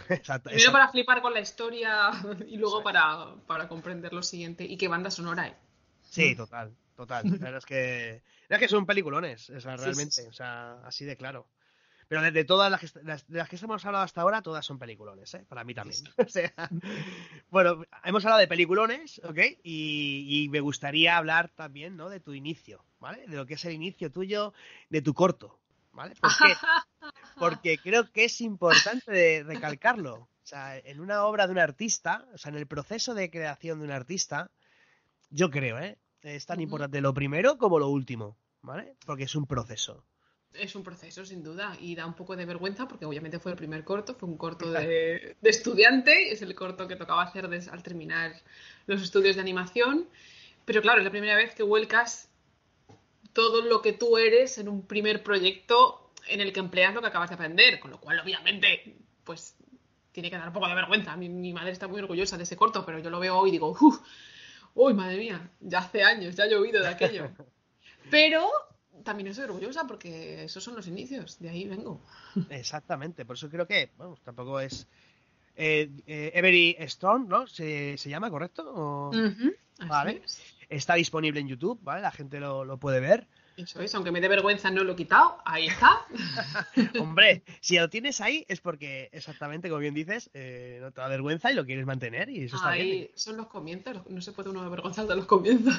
S1: exacto,
S2: Primero
S1: exacto,
S2: para flipar con la historia y luego
S1: exacto.
S2: para comprender lo siguiente. ¿Y qué banda sonora hay?
S1: Sí, total, total. La verdad es que son peliculones, o sea,
S2: Sí, sí,
S1: realmente,
S2: sí.
S1: o sea, así de claro. Pero de todas de las que hemos hablado hasta ahora, todas son peliculones, ¿eh? Para mí
S2: Sí,
S1: también.
S2: sí.
S1: O sea, bueno, hemos hablado de peliculones, ¿ok? Y me gustaría hablar también, ¿no? De tu inicio, ¿vale? De lo que es el inicio tuyo, de tu corto, ¿vale? ¿Por qué? Porque creo que es importante recalcarlo. O sea, en una obra de un artista, o sea, en el proceso de creación de un artista, yo creo, es tan importante lo primero como lo último, ¿vale? Porque es un proceso.
S2: Es un proceso, sin duda, y da un poco de vergüenza porque obviamente fue el primer corto, fue un corto de estudiante, es el corto que tocaba hacer al terminar los estudios de animación, pero claro, es la primera vez que vuelcas todo lo que tú eres en un primer proyecto en el que empleas lo que acabas de aprender, con lo cual obviamente pues tiene que dar un poco de vergüenza. Mi madre está muy orgullosa de ese corto, pero yo lo veo hoy y digo, uff, uy, madre mía, ya hace años, ya he llovido de aquello. Pero también estoy orgullosa porque esos son los inicios, de ahí vengo.
S1: Exactamente, por eso creo que, bueno, tampoco es Every Storm, ¿no? ¿Se llama, correcto?
S2: Así
S1: Vale.
S2: es.
S1: Está disponible en YouTube, ¿vale? La gente lo puede ver.
S2: Eso es, aunque me dé vergüenza no lo he quitado, ahí está.
S1: Hombre, si lo tienes ahí es porque, exactamente como bien dices, no te da vergüenza y lo quieres mantener y eso está bien.
S2: Ahí son los comienzos, no se puede uno avergonzar de los comienzos.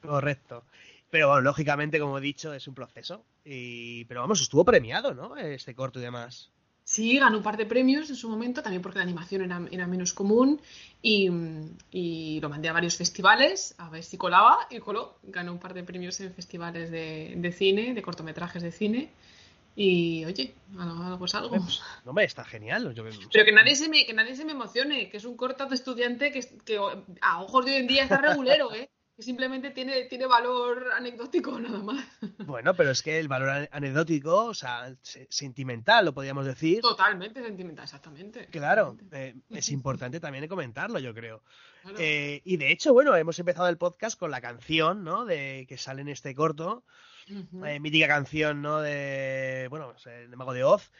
S1: Correcto. Pero bueno, lógicamente, como he dicho, es un proceso. Pero vamos, estuvo premiado, ¿no? Este corto y demás.
S2: Sí, ganó un par de premios en su momento, también porque la animación era menos común y lo mandé a varios festivales a ver si colaba y coló. Ganó un par de premios en festivales de cine, de cortometrajes de cine y oye, algo es algo.
S1: No, hombre, está genial. Yo, o
S2: Pero
S1: sea,
S2: que nadie se me emocione, que es un corto de estudiante que a ojos de hoy en día está regulero, ¿eh? Que simplemente tiene valor anecdótico nada más.
S1: bueno, pero es que el valor anecdótico, o sea, sentimental, lo podríamos decir.
S2: Totalmente sentimental, exactamente.
S1: Claro,
S2: Exactamente.
S1: es importante también comentarlo, yo creo.
S2: Claro.
S1: Y de hecho, bueno, hemos empezado el podcast con la canción, ¿no? De que sale en este corto,
S2: Ujú.
S1: mítica canción, ¿no? De, bueno, de Mago de Oz.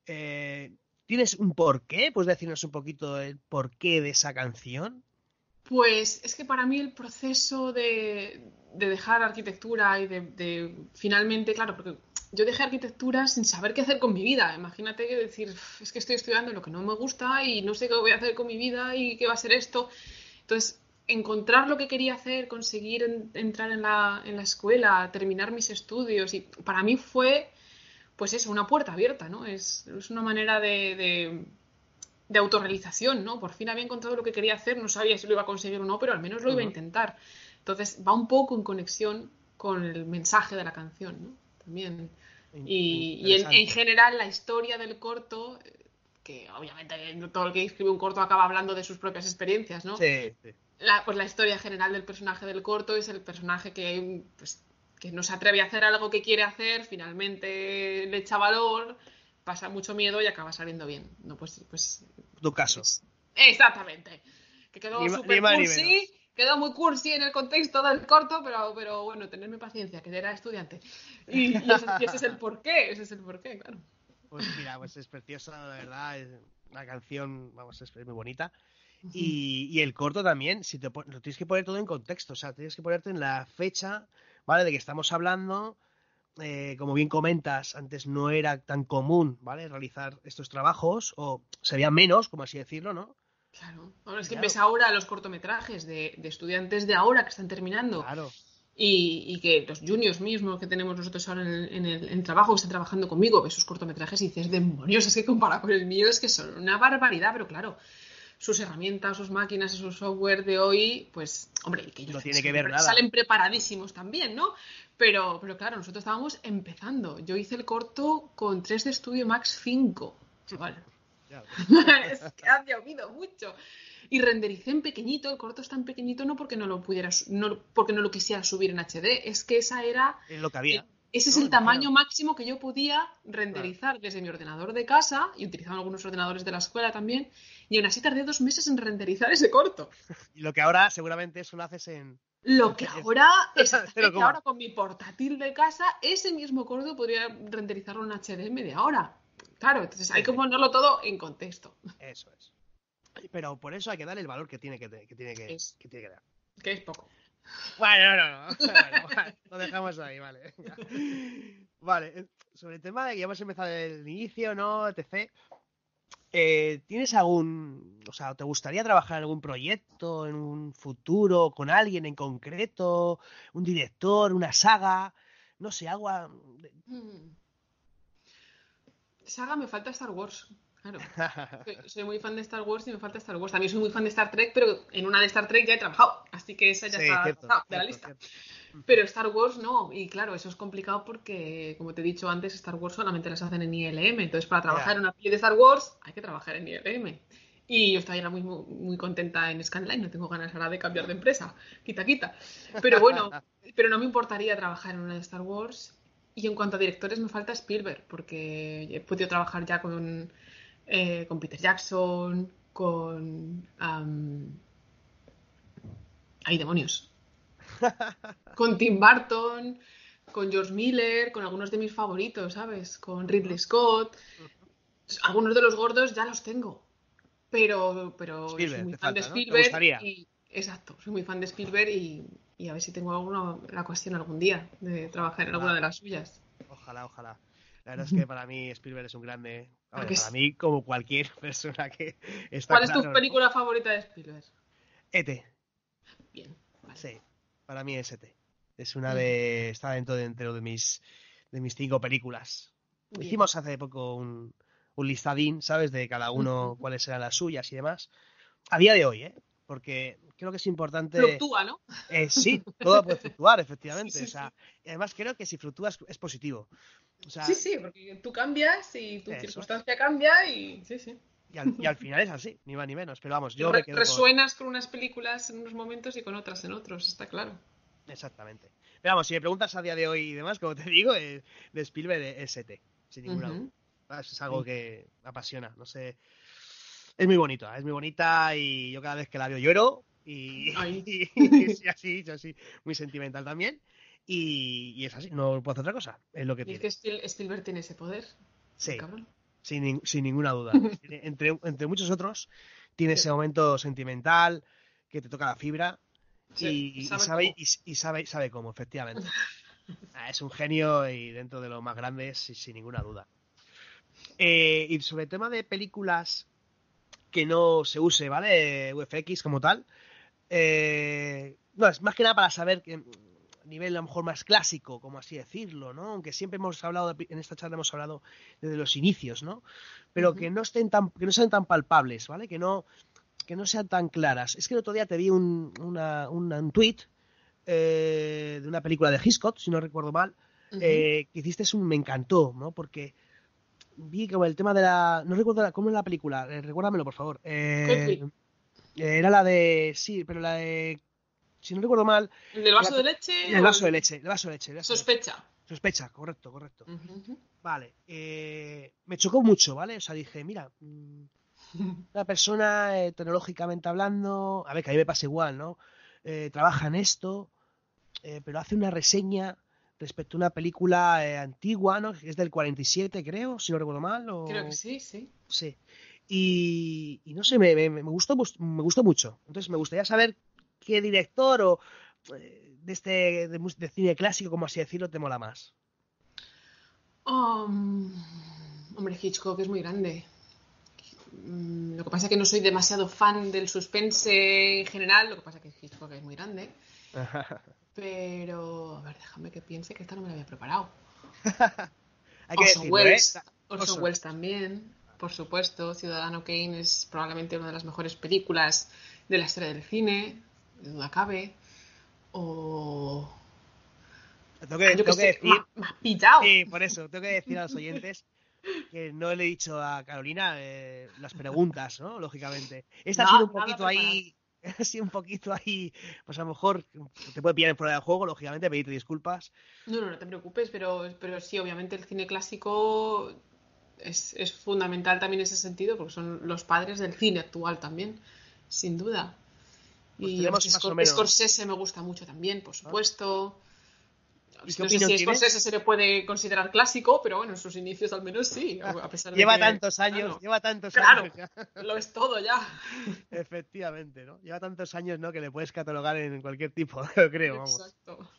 S1: Eh, ¿Tienes un porqué? ¿Puedes decirnos un poquito el porqué de esa canción?
S2: Pues es que para mí el proceso de dejar arquitectura y de finalmente, claro, porque yo dejé arquitectura sin saber qué hacer con mi vida. Imagínate que decir, es que estoy estudiando lo que no me gusta y no sé qué voy a hacer con mi vida y qué va a ser esto. Entonces, encontrar lo que quería hacer, conseguir entrar en la escuela, terminar mis estudios, y para mí fue, pues eso, una puerta abierta, ¿no? Es una manera de autorrealización, ¿no? Por fin había encontrado lo que quería hacer, no sabía si lo iba a conseguir o no, pero al menos lo iba a
S1: Ujú.
S2: intentar. Entonces va un poco en conexión con el mensaje de la canción, ¿no? También. Y en
S1: Interesante.
S2: general la historia del corto, que obviamente todo el que escribe un corto acaba hablando de sus propias experiencias, ¿no?
S1: Sí, sí.
S2: Pues la historia general del personaje del corto es el personaje pues, que no se atreve a hacer algo que quiere hacer, finalmente le echa valor, pasa mucho miedo y acaba saliendo bien. No, pues
S1: Tu caso.
S2: exactamente. Que quedó
S1: Ni
S2: súper
S1: más ni
S2: cursi,
S1: menos.
S2: quedó muy cursi en el contexto del corto, pero bueno, tenerme paciencia, que era estudiante. Y ese es el porqué, ese es el porqué, claro.
S1: Pues mira, pues es preciosa, la verdad. La canción, vamos, es muy bonita.
S2: Ujú.
S1: Y el corto también, si lo tienes que poner todo en contexto, o sea, tienes que ponerte en la fecha, ¿vale? De que estamos hablando. Como bien comentas, antes no era tan común, ¿vale? Realizar estos trabajos, o sería menos, como así decirlo, ¿no?
S2: Claro. Ahora es
S1: Y
S2: que ves
S1: claro,
S2: ahora los cortometrajes de estudiantes de ahora que están terminando
S1: claro.
S2: y que los juniors mismos que tenemos nosotros ahora en el trabajo, que están trabajando conmigo, ves sus cortometrajes y dices, demonios, es que comparado con el mío es que son una barbaridad, pero claro, sus herramientas, sus máquinas, su software de hoy, pues, hombre, y que ellos
S1: No tiene que ver nada.
S2: salen preparadísimos también, ¿no? Pero claro, nosotros estábamos empezando. Yo hice el corto con 3D Studio Max 5, chaval.
S1: Ya ves.
S2: Es que ha llovido mucho. Y rendericé en pequeñito, el corto es tan pequeñito no porque no lo pudiera, no porque no lo quisiera subir en HD, es que esa era,
S1: Es lo que había,
S2: ese es
S1: ¿no?
S2: el tamaño
S1: Imagino.
S2: máximo que yo podía
S1: Claro.
S2: renderizar desde mi ordenador de casa, y utilizaba algunos ordenadores de la escuela también, y aún así tardé 2 meses en renderizar ese corto.
S1: Y lo que ahora seguramente eso lo haces
S2: Lo que
S1: en
S2: ahora,
S1: cero
S2: exactamente,
S1: coma.
S2: ahora con mi portátil de casa, ese mismo corto podría renderizarlo en HD en media hora. Claro, entonces hay
S1: Sí,
S2: que
S1: sí,
S2: ponerlo todo en contexto.
S1: eso es. Pero por eso hay que dar el valor que tiene
S2: Es,
S1: que tiene que dar.
S2: que es poco.
S1: Bueno, no. Bueno, vale, lo dejamos ahí, vale. Venga. Vale, sobre el tema de que ya hemos empezado el inicio, ¿no? etc. ¿Tienes algún, o sea, te gustaría trabajar en algún proyecto en un futuro con alguien en concreto, un director, una saga, no sé, algo
S2: Saga me falta Star Wars. Claro. Soy muy fan de Star Wars y me falta Star Wars. También soy muy fan de Star Trek, pero en una de Star Trek ya he trabajado, así que esa ya
S1: Sí,
S2: está
S1: cierto,
S2: pasada de la
S1: cierto,
S2: lista.
S1: cierto.
S2: Pero Star Wars no, y claro, eso es complicado porque, como te he dicho antes, Star Wars solamente las hacen en ILM, entonces para trabajar
S1: Ya.
S2: en una peli de Star Wars hay que trabajar en ILM. Y yo estoy ahora mismo muy contenta en Scanline, no tengo ganas ahora de cambiar de empresa, quita, quita. Pero bueno, pero no me importaría trabajar en una de Star Wars. Y en cuanto a directores, me falta Spielberg, porque he podido trabajar ya con Peter Jackson, con... ¡Ay, demonios! Con Tim Burton, con George Miller, con algunos de mis favoritos, ¿sabes? Con Ridley
S1: Ujú,
S2: Scott.
S1: ujú.
S2: Algunos de los gordos ya los tengo. Pero yo soy
S1: Spielberg,
S2: muy
S1: te
S2: fan de
S1: falta, ¿no? ¿Te
S2: Spielberg
S1: gustaría?
S2: y... Exacto, soy muy fan de Spielberg y a ver si tengo alguna la cuestión algún día de trabajar en alguna
S1: Ojalá,
S2: de las suyas.
S1: ojalá, ojalá. La verdad es que para mí Spielberg es un grande. A ver,
S2: Porque
S1: para mí, como cualquier persona que está
S2: ¿cuál es tu
S1: claro, ¿no?
S2: película favorita de Spielberg?
S1: E.T.
S2: Bien, vale.
S1: Sí, para mí es E.T. Es una
S2: Ujú,
S1: de... Está dentro de mis 5 películas.
S2: bien.
S1: Hicimos hace poco un listadín, ¿sabes? De cada uno,
S2: Ujú.
S1: cuáles eran las suyas y demás. A día de hoy, ¿eh? Porque creo que es importante.
S2: Fluctúa, ¿no?
S1: Sí, todo puede fluctuar,
S2: Sí,
S1: efectivamente. O
S2: sí,
S1: sea,
S2: sí.
S1: y además creo que si fluctúa es positivo. O
S2: Sí,
S1: sea,
S2: sí, porque tú cambias y tu
S1: eso es.
S2: circunstancia cambia y sí, sí.
S1: Y al final es así, ni más ni menos. Pero vamos, yo me quedo con.
S2: Resuenas con unas películas en unos momentos y con otras en otros, está claro.
S1: Exactamente. Pero vamos, si me preguntas a día de hoy y demás, como te digo, de Spielberg es E.T., sin ninguna duda.
S2: Ujú.
S1: Es algo
S2: Ay,
S1: que me apasiona, no sé. Es muy bonita y yo cada vez que la veo lloro y,
S2: ay.
S1: y sí, así, muy sentimental también. Y es así, no puedo hacer otra cosa, es lo que
S2: Y es
S1: tiene.
S2: que Spielberg tiene ese poder, el
S1: Sí,
S2: cabrón.
S1: sin ninguna duda. Entre muchos otros, tiene
S2: Sí,
S1: ese momento sentimental que te toca la fibra
S2: sí,
S1: y
S2: sabe
S1: sabe,
S2: cómo.
S1: sabe cómo, efectivamente. Es un genio y dentro de los más grandes, sin ninguna duda. Y sobre el tema de películas que no se use, ¿vale? UFX como tal. No, es más que nada para saber que a nivel a lo mejor más clásico, como así decirlo, ¿no? Aunque siempre hemos hablado, en esta charla hemos hablado desde los inicios, ¿no? Pero
S2: Ujú.
S1: que no sean tan palpables, ¿vale? Que no sean tan claras. Es que el otro día te vi un tweet de una película de Hitchcock, si no recuerdo mal,
S2: Ujú.
S1: que hiciste me encantó, ¿no? Porque vi como el tema de la... No recuerdo cómo es la película, recuérdamelo, por favor.
S2: Coldplay.
S1: Era la de... Sí, pero la de... Si no recuerdo mal,
S2: ¿El del
S1: era
S2: vaso de leche
S1: el
S2: o
S1: vaso de
S2: el
S1: leche, el vaso de leche, el vaso de leche.
S2: sospecha?
S1: Sospecha, correcto, correcto.
S2: Ujú.
S1: Vale. Me chocó mucho, ¿vale? O sea, dije, mira, una persona tecnológicamente hablando, a ver, que a mí me pasa igual, ¿no? Trabaja en esto, pero hace una reseña respecto a una película antigua, ¿no? Que es del 47, creo, si no recuerdo mal,
S2: Creo que
S1: o...
S2: sí, sí.
S1: Sí. Y no sé, me gustó mucho. Entonces me gustaría saber qué director o de cine clásico, como así decirlo, te mola más.
S2: Um, hombre, Hitchcock es muy grande. Lo que pasa es que no soy demasiado fan del suspense en general, lo que pasa es que Hitchcock es muy grande. Pero, a ver, déjame que piense que esta no me la había preparado.
S1: Hay que
S2: Orson
S1: decirlo, ¿eh?
S2: Welles, Orson
S1: Orson.
S2: Welles también, por supuesto. Ciudadano Kane es probablemente una de las mejores películas de la historia del cine, de duda cabe. O... Yo qué
S1: Tengo que
S2: sé,
S1: decir,
S2: me has pillado.
S1: sí, por eso, tengo que decir a los oyentes que no le he dicho a Carolina las preguntas, ¿no? Lógicamente. Esta ha sido un
S2: Nada
S1: poquito
S2: preparado.
S1: ahí, ha sido un poquito ahí, pues a lo mejor te puede pillar en fuera de juego, lógicamente, pedirte disculpas.
S2: No, no, no te preocupes, pero sí, obviamente el cine clásico es fundamental también en ese sentido, porque son los padres del cine actual también, sin duda.
S1: Pues
S2: Y
S1: tenemos más o menos.
S2: Scorsese me gusta mucho también, por
S1: ¿No?
S2: supuesto.
S1: ¿Y qué
S2: No sé
S1: opinión
S2: si
S1: tienes?
S2: Scorsese se le puede considerar clásico, pero bueno, en sus inicios al menos sí, a pesar de
S1: Lleva
S2: que...
S1: tantos años,
S2: Claro,
S1: lleva tantos años
S2: claro,
S1: ya.
S2: lo es todo ya.
S1: Efectivamente, ¿no? Lleva tantos años, ¿no? Que le puedes catalogar en cualquier tipo, yo creo, vamos.
S2: Exacto.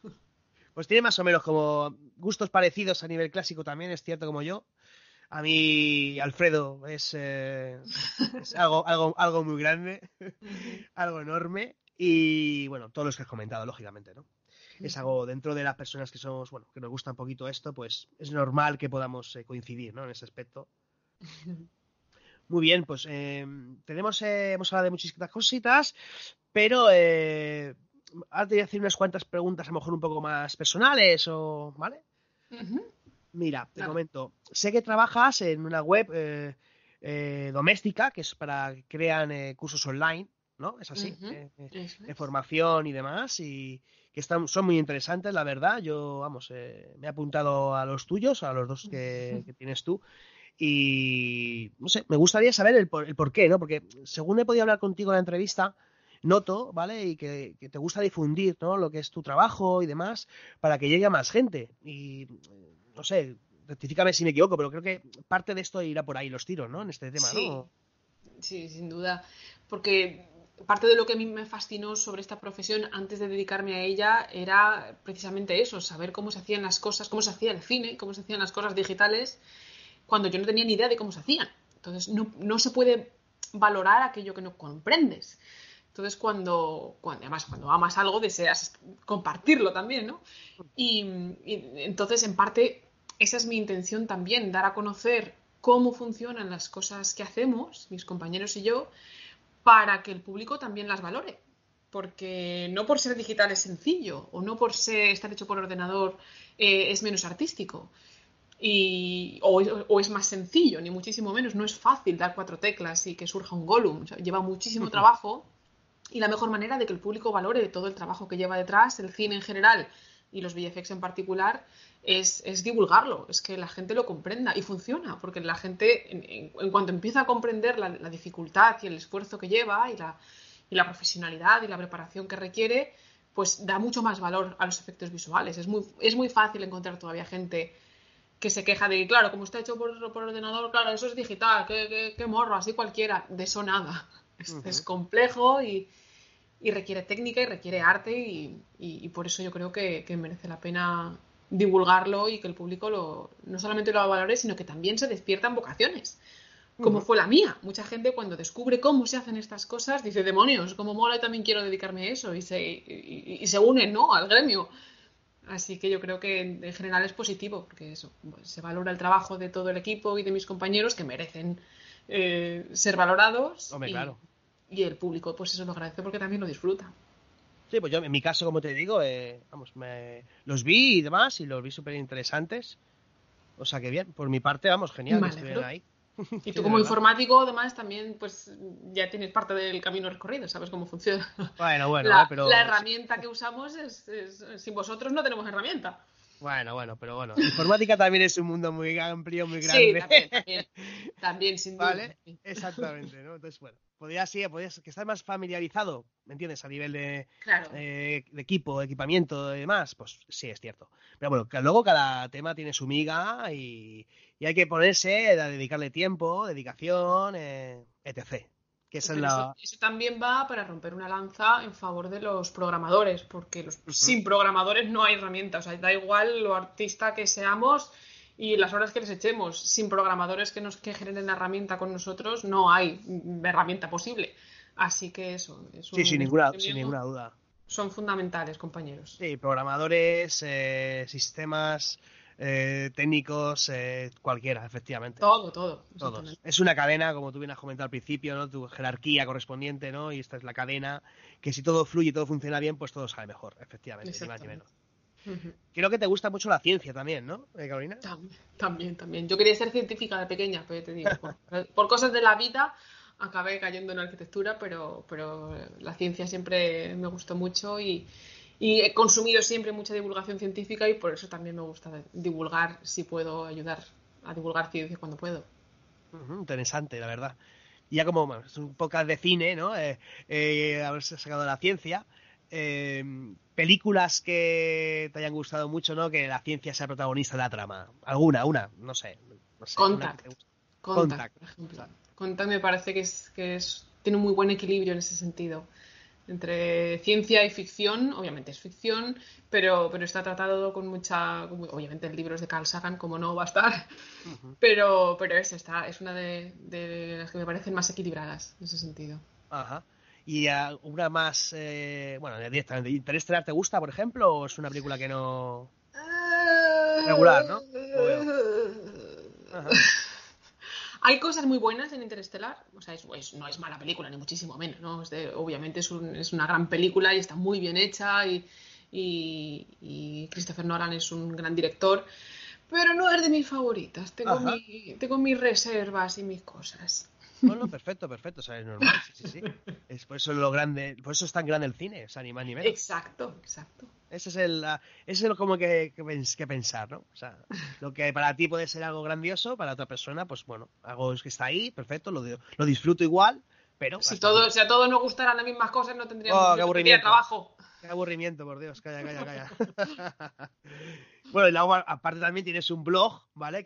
S1: Pues tiene más o menos como gustos parecidos a nivel clásico también, es cierto como yo. A mí, Alfredo es algo muy grande,
S2: Ujú,
S1: algo enorme. Y bueno, todos los que has comentado, lógicamente, ¿no? Es
S2: ujú.
S1: algo dentro de las personas que somos, bueno, que nos gusta un poquito esto, pues es normal que podamos coincidir, ¿no? En ese aspecto. Muy bien, pues hemos hablado de muchísimas cositas, pero ahora te voy a hacer unas cuantas preguntas a lo mejor un poco más personales, ¿vale? Mira, te
S2: Claro.
S1: comento. Sé que trabajas en una web doméstica, que es para que crean cursos online, ¿no? Es así,
S2: Eso
S1: de
S2: es.
S1: formación y demás, y que son muy interesantes, la verdad. Yo, vamos, me he apuntado a los tuyos, a los dos que tienes tú, y no sé, me gustaría saber el por qué, ¿no? Porque según he podido hablar contigo en la entrevista, noto, ¿vale? Y que te gusta difundir, ¿no? Lo que es tu trabajo y demás, para que llegue a más gente. Y no sé, rectifícame si me equivoco, pero creo que parte de esto irá por ahí los tiros, ¿no? En este tema,
S2: Sí,
S1: ¿no?
S2: sí, sin duda. Porque parte de lo que a mí me fascinó sobre esta profesión antes de dedicarme a ella era precisamente eso, saber cómo se hacían las cosas, cómo se hacía el cine, cómo se hacían las cosas digitales, cuando yo no tenía ni idea de cómo se hacían. Entonces, no se puede valorar aquello que no comprendes. Entonces, además, cuando amas algo, deseas compartirlo también, ¿no? Y entonces, en parte, esa es mi intención también, dar a conocer cómo funcionan las cosas que hacemos, mis compañeros y yo, para que el público también las valore. Porque no por ser digital es sencillo, o no por estar hecho por ordenador es menos artístico. O es más sencillo, ni muchísimo menos. No es fácil dar 4 teclas y que surja un Gollum. O sea, lleva muchísimo trabajo y la mejor manera de que el público valore todo el trabajo que lleva detrás, el cine en general y los VFX en particular, es divulgarlo, es que la gente lo comprenda y funciona, porque la gente, en cuanto empieza a comprender la dificultad y el esfuerzo que lleva y la profesionalidad y la preparación que requiere, pues da mucho más valor a los efectos visuales. Es muy fácil encontrar todavía gente que se queja de que, claro, como está hecho por ordenador, claro, eso es digital, qué morro, así cualquiera. De eso nada. Es complejo y requiere técnica y requiere arte y por eso yo creo que merece la pena divulgarlo y que el público no solamente lo valore, sino que también se despiertan vocaciones, como fue la mía. Mucha gente cuando descubre cómo se hacen estas cosas dice, demonios, cómo mola y también quiero dedicarme a eso y se unen, ¿no?, al gremio. Así que yo creo que en general es positivo, porque eso, pues, se valora el trabajo de todo el equipo y de mis compañeros que merecen ser valorados
S1: Hombre,
S2: y,
S1: claro.
S2: y el público pues eso lo agradece porque también lo disfruta.
S1: Sí, pues yo en mi caso, como te digo, vamos, los vi y demás, y los vi súper interesantes. O sea que bien, por mi parte, vamos, genial
S2: Me
S1: que estuvieran
S2: alegro.
S1: ahí.
S2: Y
S1: Sí,
S2: tú
S1: de
S2: como
S1: verdad.
S2: informático además también pues ya tienes parte del camino recorrido, sabes cómo funciona.
S1: Bueno, bueno,
S2: La
S1: pero sí.
S2: herramienta que usamos sin vosotros no tenemos herramienta.
S1: Bueno, pero bueno. Informática también es un mundo muy amplio, muy
S2: Sí,
S1: grande.
S2: también, también, también, sin duda.
S1: ¿Vale? Exactamente, ¿no? Entonces, bueno, podrías que estar más familiarizado, ¿me entiendes? A nivel
S2: Claro.
S1: de equipo, de equipamiento y demás, pues sí, es cierto. Pero bueno, que luego cada tema tiene su miga y hay que ponerse a dedicarle tiempo, dedicación, etc. Que esa es
S2: Pero eso,
S1: la...
S2: eso también va para romper una lanza en favor de los programadores, porque
S1: Ujú.
S2: sin programadores no hay herramientas. O sea, da igual lo artista que seamos y las horas que les echemos. Sin programadores que generen la herramienta con nosotros, no hay herramienta posible. Así que eso,
S1: Sí,
S2: es un
S1: sin
S2: gremio.
S1: ninguna duda.
S2: Son fundamentales, compañeros.
S1: Sí, programadores, sistemas técnicos, cualquiera, efectivamente.
S2: Todo, todo,
S1: Todos.
S2: exactamente.
S1: Es una cadena, como tú bien has comentado al principio, ¿no? Tu jerarquía correspondiente, ¿no? Y esta es la cadena que si todo fluye y todo funciona bien, pues todo sale mejor, efectivamente, ni más ni menos.
S2: Exactamente. Ujú.
S1: Creo que te gusta mucho la ciencia también, ¿no, Carolina?
S2: También, también, también. Yo quería ser científica de pequeña, pero ya te digo, por cosas de la vida acabé cayendo en arquitectura, pero la ciencia siempre me gustó mucho y he consumido siempre mucha divulgación científica y por eso también me gusta divulgar si puedo ayudar a divulgar ciencia cuando puedo.
S1: Interesante, la verdad. Y ya como bueno, es un podcast de cine, ¿no? Haberse sacado de la ciencia. eh, películas que te hayan gustado mucho, ¿no? Que la ciencia sea protagonista de la trama. Alguna, no sé, una que te
S2: Contact,
S1: guste.
S2: Contact,
S1: Contact.
S2: por
S1: O
S2: ejemplo.
S1: sea,
S2: Contact me parece tiene un muy buen equilibrio en ese sentido. Entre ciencia y ficción, obviamente es ficción, pero está tratado con obviamente el libro es de Carl Sagan, como no va a estar,
S1: ujú.
S2: pero es una de las que me parecen más equilibradas en ese sentido.
S1: Ajá. Y una más, bueno, directamente, ¿Interestelar te gusta, por ejemplo, o es una película que no... Regular, ¿no? Lo veo. Ajá.
S2: Hay cosas muy buenas en Interestelar, o sea, no es mala película, ni muchísimo menos, ¿no? Obviamente es una gran película y está muy bien hecha y Christopher Nolan es un gran director, pero no es de mis favoritas.
S1: Ajá.
S2: Tengo mis reservas y mis cosas.
S1: Bueno, perfecto, perfecto, o sea, es normal, sí, sí, sí. Es por eso lo grande, por eso es tan grande el cine, o sea, ni más ni menos.
S2: Exacto, exacto.
S1: Ese es el como que pensar, ¿no? O sea, lo que para ti puede ser algo grandioso, para otra persona, pues bueno, algo que está ahí, perfecto, lo disfruto igual, pero hasta aquí.
S2: Si a todos nos gustaran las mismas cosas, no
S1: ¡Oh,
S2: tendríamos,
S1: qué
S2: yo no tendría
S1: aburrimiento!
S2: trabajo.
S1: ¡Qué aburrimiento, por Dios! Calla, calla, calla. Bueno, y luego, aparte también tienes un blog, ¿vale?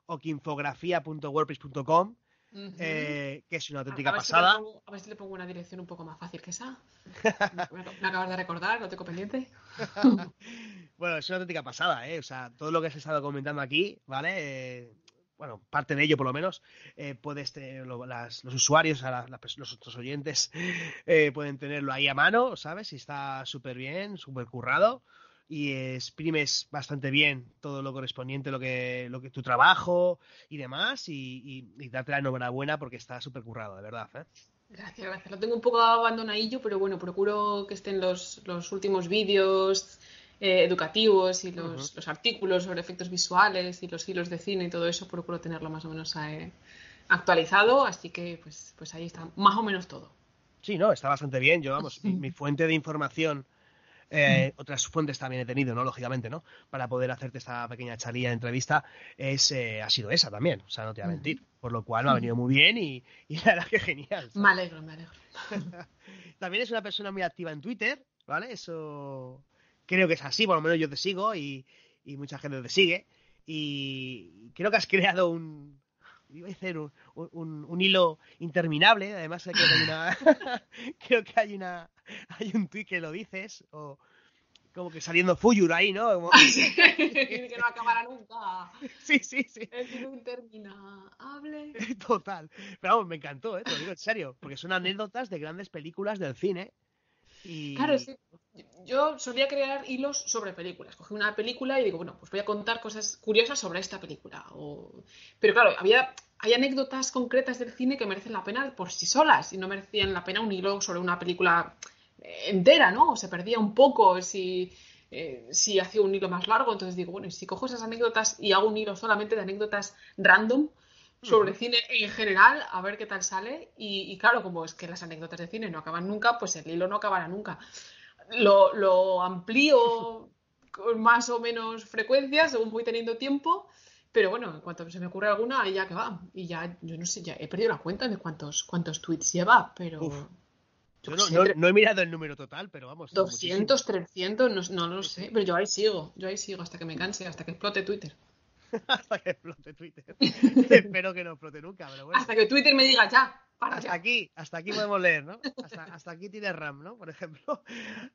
S1: okinfografía.wordpress.com,
S2: Ujú.
S1: que es una
S2: A
S1: auténtica
S2: ver
S1: pasada.
S2: a ver si le pongo una dirección un poco más fácil que esa. Me acabas de recordar, lo tengo pendiente.
S1: Bueno, es una auténtica pasada, ¿eh? O sea, todo lo que has estado comentando aquí, ¿vale? Bueno, parte de ello por lo menos, los usuarios, los otros oyentes, pueden tenerlo ahí a mano, ¿sabes? Y está súper bien, súper currado. Y exprimes bastante bien todo lo correspondiente, lo que tu trabajo y demás, y darte la enhorabuena porque está súper currado, de verdad, ¿eh?
S2: Gracias, gracias. Lo tengo un poco abandonadillo, pero bueno, procuro que estén los últimos vídeos educativos y
S1: Ujú.
S2: los artículos sobre efectos visuales y los hilos de cine y todo eso, procuro tenerlo más o menos actualizado, así que pues ahí está, más o menos todo.
S1: Sí, no, está bastante bien. Yo, vamos, mi fuente de información. Otras fuentes también he tenido, ¿no? Lógicamente, ¿no? Para poder hacerte esta pequeña charlilla de entrevista, ha sido esa también, o sea, no te voy a mentir. Por lo cual me ha venido muy bien y la verdad que genial,
S2: Me
S1: ¿sabes?
S2: alegro, me alegro.
S1: También es una persona muy activa en Twitter, ¿vale? Eso creo que es así, por lo menos yo te sigo y mucha gente te sigue. Y creo que has creado iba a decir un hilo interminable. Además, creo que hay una. Creo que hay un tuit que lo dices, o como que saliendo Fuyur ahí, ¿no?
S2: Que no acabará nunca.
S1: Sí, sí, sí.
S2: El hilo interminable.
S1: Total. Pero vamos, me encantó, ¿eh? Te lo digo en serio, porque son anécdotas de grandes películas del cine
S2: Claro,
S1: y.
S2: sí. Yo solía crear hilos sobre películas. Cogí una película y digo, bueno, pues voy a contar cosas curiosas sobre esta película. Pero claro, hay anécdotas concretas del cine que merecen la pena por sí solas y no merecían la pena un hilo sobre una película entera, ¿no? O se perdía un poco si hacía un hilo más largo. Entonces digo, bueno, y si cojo esas anécdotas y hago un hilo solamente de anécdotas random, sobre
S1: Ujú.
S2: cine en general, a ver qué tal sale. Y claro, como es que las anécdotas de cine no acaban nunca, pues el hilo no acabará nunca. Lo amplío con más o menos frecuencia según voy teniendo tiempo, pero bueno, en cuanto se me ocurre alguna, ahí ya que va. Y ya, yo no sé, ya he perdido la cuenta de cuántos tweets lleva,
S1: Uf.
S2: pero yo
S1: Yo
S2: qué
S1: no,
S2: sé,
S1: no, no he mirado el número total, pero vamos, son
S2: 200,
S1: muchísimos.
S2: 300, no lo
S1: Sí,
S2: sé,
S1: sí.
S2: pero yo ahí sigo hasta que me canse, hasta que explote Twitter.
S1: Hasta que explote Twitter. Espero que no explote nunca, pero bueno.
S2: Hasta que Twitter me diga ya, para ya.
S1: Hasta aquí podemos leer, ¿no? Hasta aquí tiene RAM, ¿no? Por ejemplo.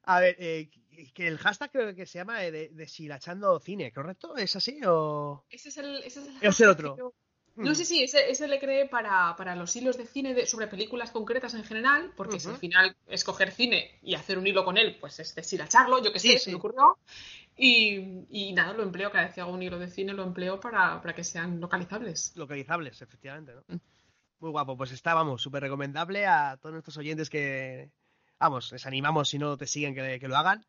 S1: A ver, que el hashtag creo que se llama de Silachando Cine, ¿correcto? ¿Es así o...?
S2: Ese es el
S1: ¿Es el
S2: hashtag que
S1: otro?
S2: yo. No
S1: Mm,
S2: sé si ese le creé para los hilos de cine sobre películas concretas en general, porque si al
S1: ujú.
S2: final escoger cine y hacer un hilo con él, pues es deshilacharlo, yo qué
S1: Sí,
S2: sé, se me
S1: sí.
S2: ocurrió. Y nada, lo empleo, cada vez que hago un hilo de cine, lo empleo para que sean localizables.
S1: Localizables, efectivamente, ¿no? Muy guapo, pues está, vamos, súper recomendable a todos nuestros oyentes que, vamos, les animamos si no te siguen que lo hagan,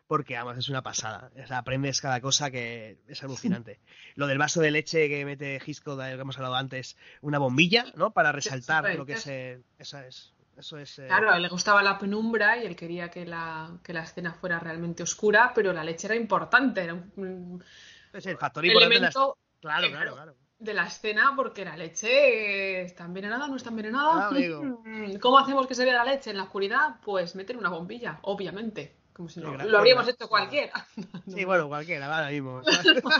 S1: porque, vamos, es una pasada. O sea, aprendes cada cosa que es alucinante. Lo del vaso de leche que mete Gisco, de lo que hemos hablado antes, una bombilla, ¿no? Para
S2: Se
S1: resaltar
S2: puede
S1: lo que es,
S2: decir.
S1: eso es,
S2: Claro, a él le gustaba la penumbra y él quería que la escena fuera realmente oscura, pero la leche era importante, era un
S1: es el factor importante de las...
S2: elemento,
S1: Claro, claro,
S2: claro,
S1: claro.
S2: de la escena, porque la leche está envenenada, no está envenenada.
S1: Ah, amigo,
S2: ¿Cómo hacemos que se vea la leche en la oscuridad? Pues meter una bombilla, obviamente. Como si no, lo
S1: qué
S2: habríamos hecho
S1: qué gra-
S2: cualquiera. No,
S1: Sí,
S2: no,
S1: bueno,
S2: no.
S1: cualquiera, ahora mismo, ¿sabes? Por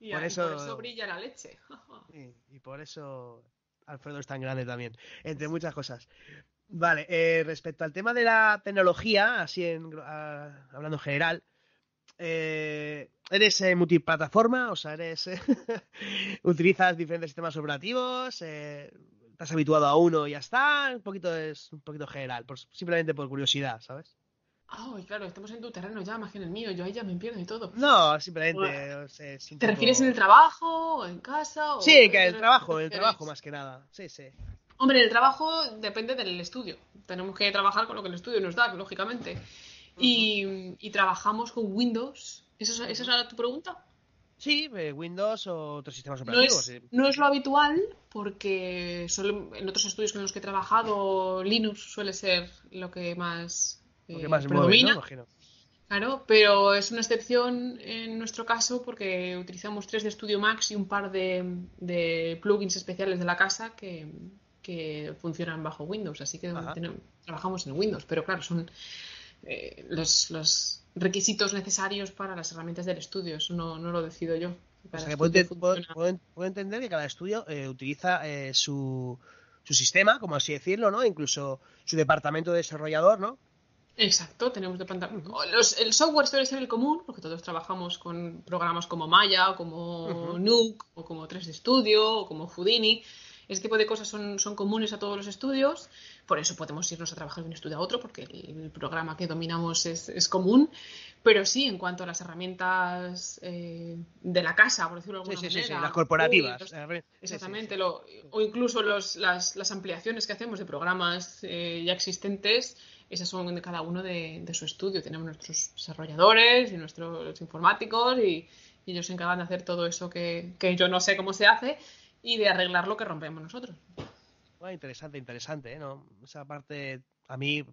S2: Y por eso
S1: eso...
S2: brilla la leche.
S1: Y por eso Alfredo es tan grande también, entre muchas cosas. Vale, respecto al tema de la tecnología, así hablando en general, ¿eres multiplataforma? O sea, ¿utilizas diferentes sistemas operativos? ¿Estás habituado a uno y ya está? Es un poquito general, simplemente por curiosidad, ¿sabes?
S2: Ay, claro, estamos en tu terreno ya, más que en el mío. Yo ahí ya me pierdo y todo.
S1: No,
S2: Bueno,
S1: simplemente es un
S2: ¿te refieres en el
S1: poco...
S2: trabajo o en casa o
S1: Sí,
S2: qué
S1: que
S2: te
S1: el trabajo
S2: refieres?
S1: más que nada. Sí, sí.
S2: Hombre, el trabajo depende del estudio. Tenemos que trabajar con lo que el estudio nos da, lógicamente.
S1: Ujú,
S2: Y trabajamos con Windows. ¿Esa
S1: ujú.
S2: era tu pregunta?
S1: Sí, Windows o otros sistemas
S2: No
S1: operativos.
S2: es,
S1: Sí,
S2: no
S1: sí,
S2: es
S1: sí.
S2: lo habitual porque en otros estudios con los que he trabajado, Linux suele ser lo que más
S1: Lo que más se mueve, ¿no?
S2: predomina.
S1: Imagino.
S2: Claro, pero es una excepción en nuestro caso porque utilizamos 3 de Studio Max y un par de plugins especiales de la casa que funcionan bajo Windows, así que
S1: Ajá.
S2: trabajamos en Windows, pero claro, son los requisitos necesarios para las herramientas del estudio, eso no lo decido yo.
S1: O
S2: Cada
S1: sea que
S2: estudio funciona.
S1: puedo entender que cada estudio utiliza su sistema, como así decirlo, ¿no? Incluso su departamento de desarrollador, ¿no?
S2: Exacto, tenemos
S1: Ujú,
S2: el software suele ser el común, porque todos trabajamos con programas como Maya, o como
S1: ujú.
S2: Nuke, o como 3D Studio, o como Houdini. Ese tipo de cosas son comunes a todos los estudios, por eso podemos irnos a trabajar de un estudio a otro, porque el programa que dominamos es común. Pero sí, en cuanto a las herramientas de la casa, por decirlo de
S1: Sí,
S2: alguna
S1: sí, sí, sí. Las
S2: manera,
S1: corporativas. Sí, sí, sí.
S2: exactamente, o incluso las ampliaciones que hacemos de programas ya existentes, esas son de cada uno de su estudio. Tenemos nuestros desarrolladores y nuestros informáticos y ellos se encargan de hacer todo eso que yo no sé cómo se hace y de arreglar lo que rompemos nosotros.
S1: Bueno, interesante, interesante, ¿eh? ¿No? Esa parte a mí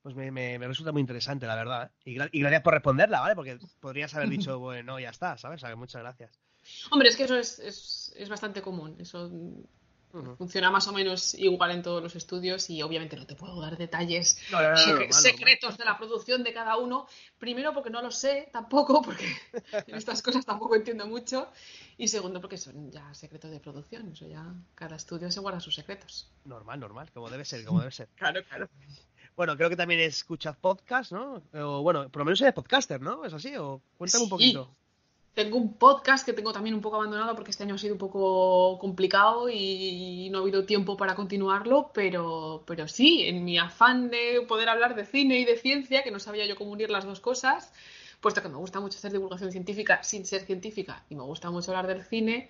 S1: pues me resulta muy interesante, la verdad, ¿eh? Y gracias por responderla, ¿vale? Porque podrías haber dicho, bueno, ya está, ¿sabes? O sea, que muchas gracias.
S2: Hombre, es que eso es bastante común. Eso
S1: Ujú.
S2: funciona más o menos igual en todos los estudios y obviamente no te puedo dar detalles
S1: No, no, no, normal, normal.
S2: secretos de la producción de cada uno. Primero porque no lo sé tampoco, porque en estas cosas tampoco entiendo mucho. Y segundo porque son ya secretos de producción. Eso ya cada estudio se guarda sus secretos.
S1: Normal, normal, como debe ser, como debe ser.
S2: Claro, claro.
S1: Bueno, creo que también escuchas podcast, ¿no? O bueno, por lo menos eres podcaster, ¿no? ¿Es así? O cuéntame un
S2: Sí,
S1: poquito.
S2: tengo un podcast que tengo también un poco abandonado porque este año ha sido un poco complicado y no ha habido tiempo para continuarlo, pero sí, en mi afán de poder hablar de cine y de ciencia, que no sabía yo cómo unir las dos cosas, puesto que me gusta mucho hacer divulgación científica sin ser científica y me gusta mucho hablar del cine,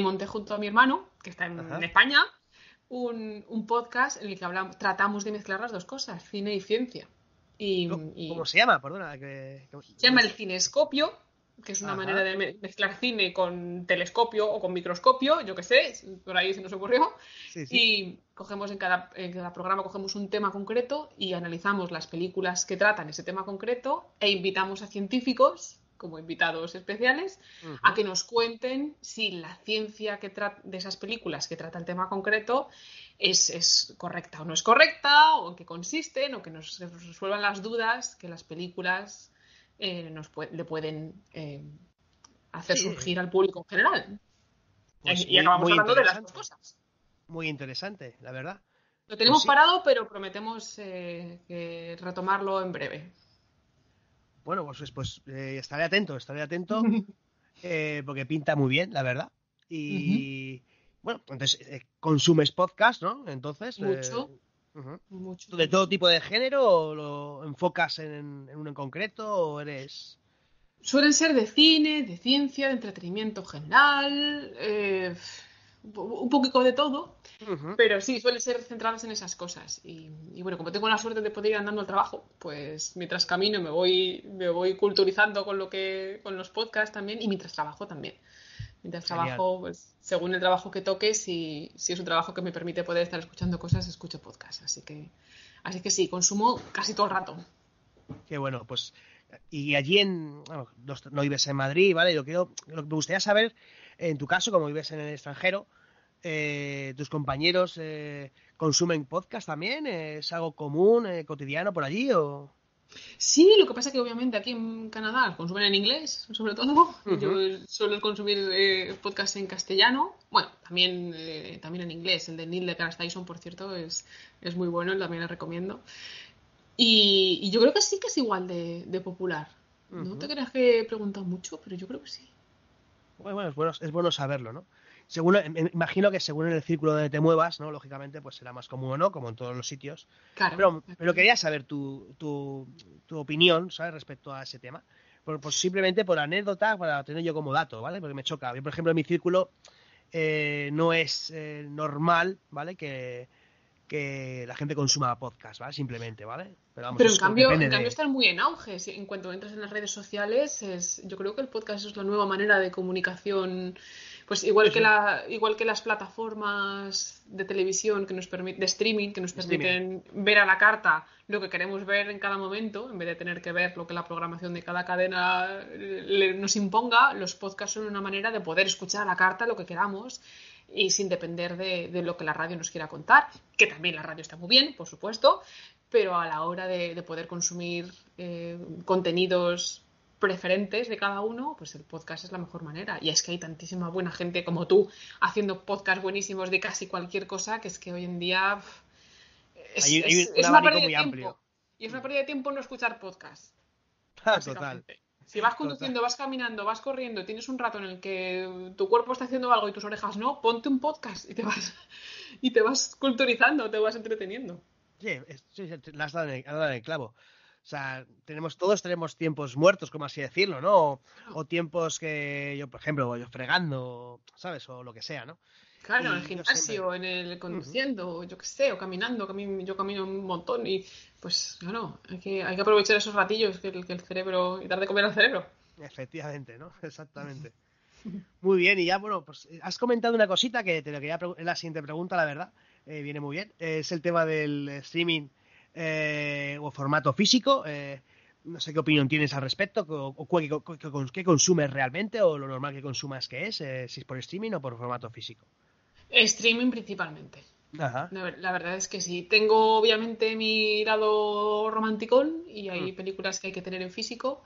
S2: monté junto a mi hermano, que está en
S1: Ajá.
S2: España, un podcast en el que tratamos de mezclar las dos cosas, cine y ciencia. Y,
S1: ¿Cómo
S2: y
S1: se llama? Perdona,
S2: se llama el cinescopio, que es una manera
S1: Ajá.
S2: de mezclar cine con telescopio o con microscopio, yo qué sé, por ahí se nos ocurrió.
S1: Sí, sí.
S2: Y cogemos en cada programa cogemos un tema concreto y analizamos las películas que tratan ese tema concreto e invitamos a científicos como invitados especiales a
S1: Ujú.
S2: que nos cuenten si la ciencia de esas películas que trata el tema concreto es correcta o no es correcta, o en qué consisten, o que nos resuelvan las dudas que las películas le pueden hacer
S1: Sí,
S2: surgir al público en general.
S1: pues
S2: Y
S1: muy,
S2: acabamos
S1: muy
S2: hablando de las dos
S1: interesante.
S2: cosas.
S1: Muy interesante, la verdad.
S2: Lo
S1: Pues
S2: tenemos
S1: sí.
S2: parado, pero prometemos retomarlo en breve.
S1: Bueno, estaré atento, porque pinta muy bien, la verdad. Y bueno, entonces consumes podcast, ¿no? Entonces,
S2: Mucho,
S1: ujú.
S2: mucho,
S1: ¿De todo
S2: mucho.
S1: tipo de género o lo enfocas en uno en concreto o eres...
S2: Suelen ser de cine, de ciencia, de entretenimiento general, un poquito de todo,
S1: Ujú.
S2: pero sí, suelen ser centradas en esas cosas. Y bueno, como tengo la suerte de poder ir andando al trabajo, pues mientras camino me voy culturizando con los podcasts también y mientras trabajo también. Mientras
S1: Genial.
S2: trabajo, pues según el trabajo que toque, si es un trabajo que me permite poder estar escuchando cosas, escucho podcasts. Así que sí, consumo casi todo el rato.
S1: Qué bueno, pues... Y allí bueno, no vives en Madrid, ¿vale? Lo que me gustaría saber, en tu caso, como vives en el extranjero, ¿tus compañeros consumen podcast también? ¿Es algo común, cotidiano por allí o...?
S2: Sí, lo que pasa es que obviamente aquí en Canadá consumen en inglés, sobre todo. Yo
S1: Ujú.
S2: suelo consumir podcasts en castellano. Bueno, también en inglés. El de Neil deGrasse Tyson, por cierto, es muy bueno, también lo recomiendo. Y yo creo que sí que es igual de popular. No te
S1: Ujú.
S2: creas que he preguntado mucho, pero yo creo que sí.
S1: Bueno, es bueno saberlo, ¿no? Imagino que según el círculo donde te muevas, ¿no? Lógicamente, pues será más común o no, como en todos los sitios.
S2: Claro.
S1: Pero quería saber tu opinión, ¿sabes? Respecto a ese tema. Simplemente por anécdota, para tener yo como dato, ¿vale? Porque me choca. Yo, por ejemplo, en mi círculo no es normal, ¿vale? Que la gente consuma podcast, ¿vale? Simplemente, ¿vale? Pero vamos,
S2: Pero
S1: eso depende
S2: en cambio
S1: de...
S2: están muy en auge. En cuanto entras en las redes sociales, yo creo que el podcast es la nueva manera de comunicación. Pues
S1: Sí, sí,
S2: igual que las plataformas de televisión que nos de streaming que nos
S1: streaming.
S2: permiten ver a la carta lo que queremos ver en cada momento, en vez de tener que ver lo que la programación de cada cadena nos imponga, los podcasts son una manera de poder escuchar a la carta lo que queramos y sin depender de lo que la radio nos quiera contar, que también la radio está muy bien, por supuesto, pero a la hora de poder consumir contenidos preferentes de cada uno, pues el podcast es la mejor manera. Y es que hay tantísima buena gente como tú haciendo podcasts buenísimos de casi cualquier cosa, que es que hoy en día
S1: Hay un
S2: es una
S1: abanico
S2: pérdida de
S1: muy amplio.
S2: tiempo. Y es una pérdida de tiempo no escuchar podcast,
S1: Total,
S2: básicamente. Si vas
S1: total.
S2: conduciendo, vas caminando, vas corriendo, tienes un rato en el que tu cuerpo está haciendo algo y tus orejas no, ponte un podcast y te vas culturizando, te vas entreteniendo.
S1: Sí, sí, sí, has dado en el clavo. O sea, todos tenemos tiempos muertos, como así decirlo, ¿no? O tiempos que yo, por ejemplo, voy fregando, ¿sabes? O lo que sea, ¿no?
S2: Claro, en el
S1: Y yo siempre...
S2: gimnasio, en el
S1: Ujú.
S2: conduciendo, yo qué sé, o caminando, yo camino un montón y pues claro, hay que aprovechar esos ratillos que el cerebro, y dar de comer al cerebro.
S1: Efectivamente, ¿no? Exactamente. Muy bien, y ya, bueno, pues has comentado una cosita que te lo quería preguntar, la siguiente pregunta, la verdad, viene muy bien. Es el tema del streaming o formato físico. No sé qué opinión tienes al respecto, qué consumes realmente, o lo normal que consumas que es, si es por streaming o por formato físico.
S2: Streaming principalmente.
S1: Ajá.
S2: La verdad es que sí. Tengo obviamente mi lado romanticón y
S1: Mm.
S2: hay películas que hay que tener en físico,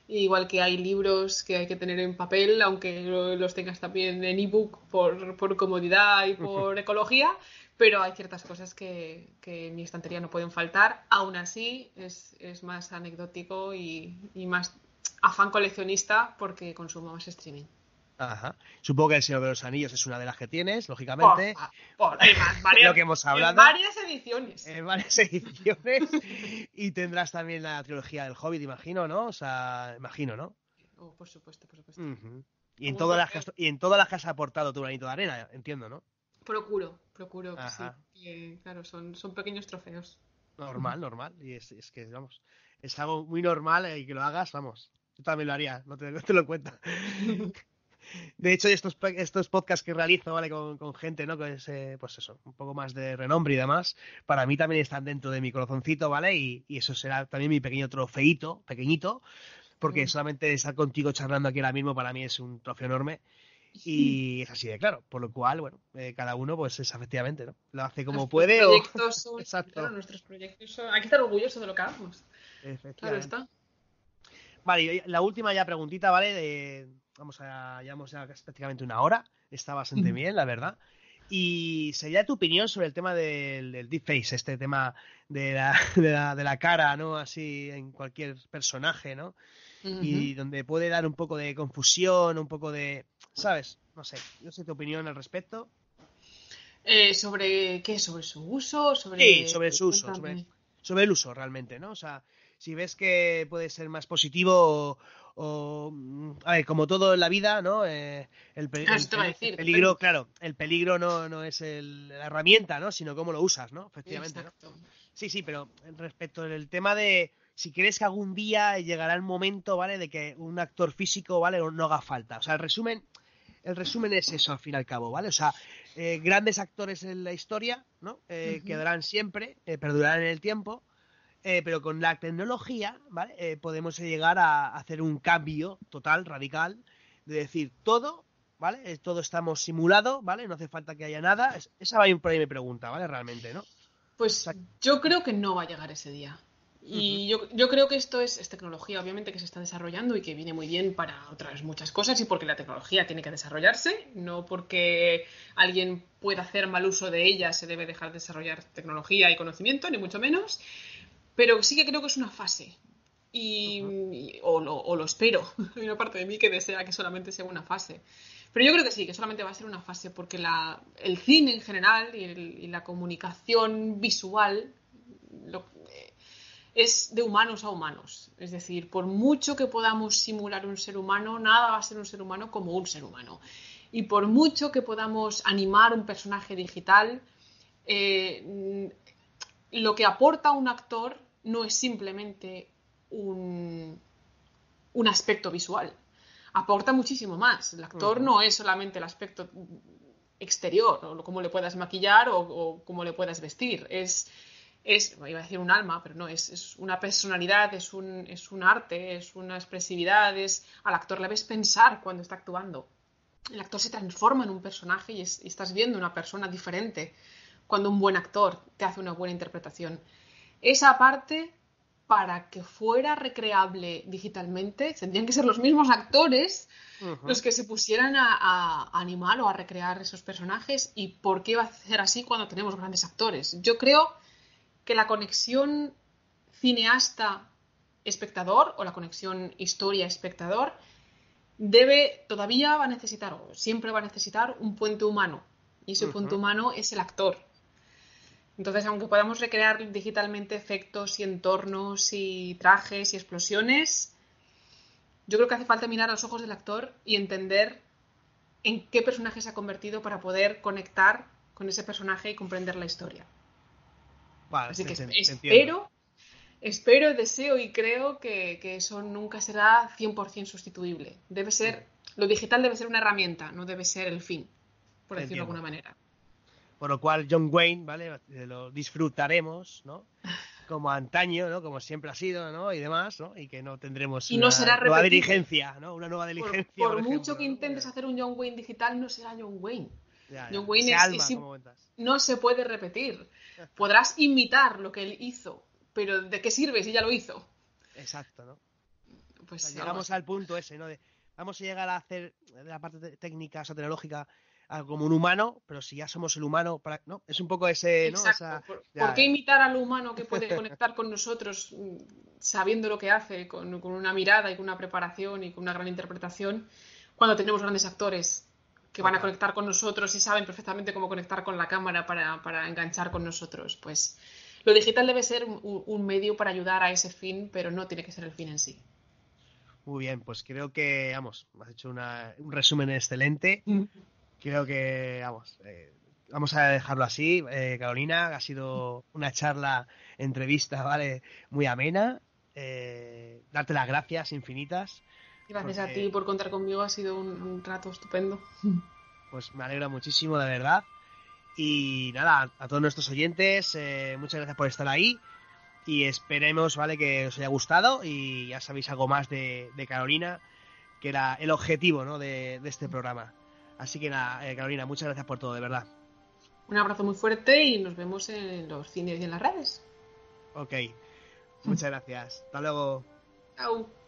S2: igual que hay libros que hay que tener en papel, aunque los tengas también en ebook por comodidad y
S1: Ujú.
S2: por ecología, pero hay ciertas cosas que en mi estantería no pueden faltar. Aún así, es más anecdótico y más afán coleccionista porque consumo más streaming.
S1: Ajá. Supongo que el Señor de los Anillos es una de las que tienes,
S2: Por
S1: lógicamente.
S2: favor, hay más,
S1: Lo que hemos
S2: en
S1: hablado.
S2: varias ediciones.
S1: En varias ediciones y tendrás también la trilogía del Hobbit, imagino, ¿no? O sea, imagino, ¿no?
S2: Oh, por supuesto, por supuesto.
S1: Ujú.
S2: Algún trofeo.
S1: Y en todas las que has aportado tu granito de arena, entiendo, ¿no?
S2: Procuro que sí.
S1: Ajá.
S2: Claro, son pequeños trofeos.
S1: Normal, normal. Y es que, vamos, es algo muy normal y que lo hagas, vamos. Yo también lo haría, no te lo cuento. De hecho, estos podcasts que realizo, ¿vale? Con gente, ¿no? Que es, pues eso, un poco más de renombre y demás, para mí también están dentro de mi corazoncito, ¿vale? Y eso será también mi pequeño trofeito, pequeñito,
S2: Qué
S1: porque
S2: bueno.
S1: solamente estar contigo charlando aquí ahora mismo para mí es un trofeo enorme. Y es así de claro, por lo cual, bueno, cada uno pues es efectivamente, ¿no? Lo hace como
S2: Nuestros
S1: puede o...
S2: proyectos son, claro,
S1: Exacto,
S2: nuestros proyectos son. Hay que estar orgulloso de lo que hagamos. Claro
S1: efectivamente.
S2: está.
S1: Vale, y la última ya preguntita, ¿vale? Llevamos ya prácticamente una hora, está bastante bien, la verdad. Y sería tu opinión sobre el tema del deepface, este tema de la cara, ¿no? Así en cualquier personaje, ¿no?
S2: Ujú.
S1: Y donde puede dar un poco de confusión, un poco de, ¿sabes? No sé tu opinión al respecto.
S2: ¿Sobre qué? ¿Sobre su uso?
S1: Sí,
S2: Sobre.
S1: sobre su uso,
S2: Cuéntame.
S1: sobre el uso realmente, ¿no? O sea, si ves que puede ser más positivo a ver, como todo en la vida, ¿no?
S2: Ah, eso te va a
S1: El
S2: decir,
S1: peligro,
S2: depende.
S1: claro, el peligro no es la herramienta, ¿no? Sino cómo lo usas, ¿no? Efectivamente, ¿no?
S2: Exacto.
S1: Sí, sí, pero respecto al tema de si crees que algún día llegará el momento, ¿vale? De que un actor físico, ¿vale? No haga falta. O sea, el resumen es eso, al fin y al cabo, ¿vale? O sea, grandes actores en la historia, ¿no?
S2: Ujú.
S1: Quedarán siempre, perdurarán en el tiempo, pero con la tecnología, ¿vale? Podemos llegar a hacer un cambio total, radical, de decir todo, ¿vale? Todo estamos simulado, ¿vale? No hace falta que haya nada. Esa va a ir por ahí mi pregunta, ¿vale? Realmente, ¿no? O
S2: Pues
S1: sea,
S2: yo creo que no va a llegar ese día.
S1: ujú,
S2: Y yo creo que esto es tecnología, obviamente, que se está desarrollando y que viene muy bien para otras muchas cosas y porque la tecnología tiene que desarrollarse, no porque alguien pueda hacer mal uso de ella se debe dejar de desarrollar tecnología y conocimiento, ni mucho menos, pero sí que creo que es una fase. o lo espero. Hay una parte de mí que desea que solamente sea una fase. Pero yo creo que sí, que solamente va a ser una fase, porque el cine en general y la comunicación visual es de humanos a humanos. Es decir, por mucho que podamos simular un ser humano, nada va a ser un ser humano como un ser humano. Y por mucho que podamos animar un personaje digital, lo que aporta un actor no es simplemente un aspecto visual. Aporta muchísimo más. El actor no es solamente el aspecto exterior, o cómo le puedas maquillar o cómo le puedas vestir. Iba a decir un alma, pero no, es una personalidad, es un arte, es una expresividad, al actor le ves pensar cuando está actuando. El actor se transforma en un personaje y estás viendo una persona diferente cuando un buen actor te hace una buena interpretación. Esa parte, para que fuera recreable digitalmente, tendrían que ser los mismos actores los que se pusieran a animar o a recrear esos personajes. ¿Y por qué va a ser así cuando tenemos grandes actores? Yo creo que la conexión cineasta-espectador o la conexión historia-espectador todavía va a necesitar, o siempre va a necesitar, un puente humano. Y ese puente humano es el actor. Entonces, aunque podamos recrear digitalmente efectos y entornos y trajes y explosiones, yo creo que hace falta mirar a los ojos del actor y entender en qué personaje se ha convertido para poder conectar con ese personaje y comprender la historia.
S1: Vale,
S2: Así que
S1: entiendo.
S2: espero, deseo y creo que eso nunca será 100% sustituible. Lo digital debe ser una herramienta, no debe ser el fin, por decirlo de alguna manera.
S1: Por lo cual John Wayne, ¿vale? Lo disfrutaremos, ¿no? Como antaño, ¿no? Como siempre ha sido, ¿no? Y demás, ¿no? Y que no tendremos
S2: y no será
S1: nueva
S2: repetible.
S1: dirigencia, ¿no? Una nueva diligencia,
S2: por
S1: ejemplo,
S2: mucho que
S1: ¿no?
S2: intentes hacer un John Wayne digital, no será John Wayne.
S1: Ya.
S2: John Wayne
S1: Ese alma, como cuentas.
S2: no se puede repetir. Podrás imitar lo que él hizo, pero ¿de qué sirve si ya lo hizo?
S1: Exacto, ¿no?
S2: Pues
S1: O sea, llegamos al punto ese, ¿no? Vamos a llegar a hacer la parte técnica, o sea, tecnológica, como un humano, pero si ya somos el humano, ¿no? Es un poco ese, ¿no?
S2: Exacto. ¿Por qué imitar al humano que puede conectar con nosotros sabiendo lo que hace, con una mirada y con una preparación y con una gran interpretación, cuando tenemos grandes actores que van a conectar con nosotros y saben perfectamente cómo conectar con la cámara para enganchar con nosotros? Pues lo digital debe ser un medio para ayudar a ese fin, pero no tiene que ser el fin en sí.
S1: Muy bien, pues creo que, vamos, has hecho un resumen excelente. Creo que, vamos a dejarlo así. Carolina, ha sido una charla, entrevista, ¿vale? Muy amena. Darte las gracias infinitas.
S2: Gracias a ti por contar conmigo, ha sido un rato estupendo.
S1: Pues me alegra muchísimo, de verdad. Y nada, a todos nuestros oyentes, muchas gracias por estar ahí. Y esperemos, ¿vale?, que os haya gustado y ya sabéis algo más de Carolina, que era el objetivo, ¿no?, de este programa. Así que nada, Carolina, muchas gracias por todo, de verdad.
S2: Un abrazo muy fuerte y nos vemos en los cines y en las redes.
S1: Ok, muchas gracias. Hasta luego.
S2: Chao.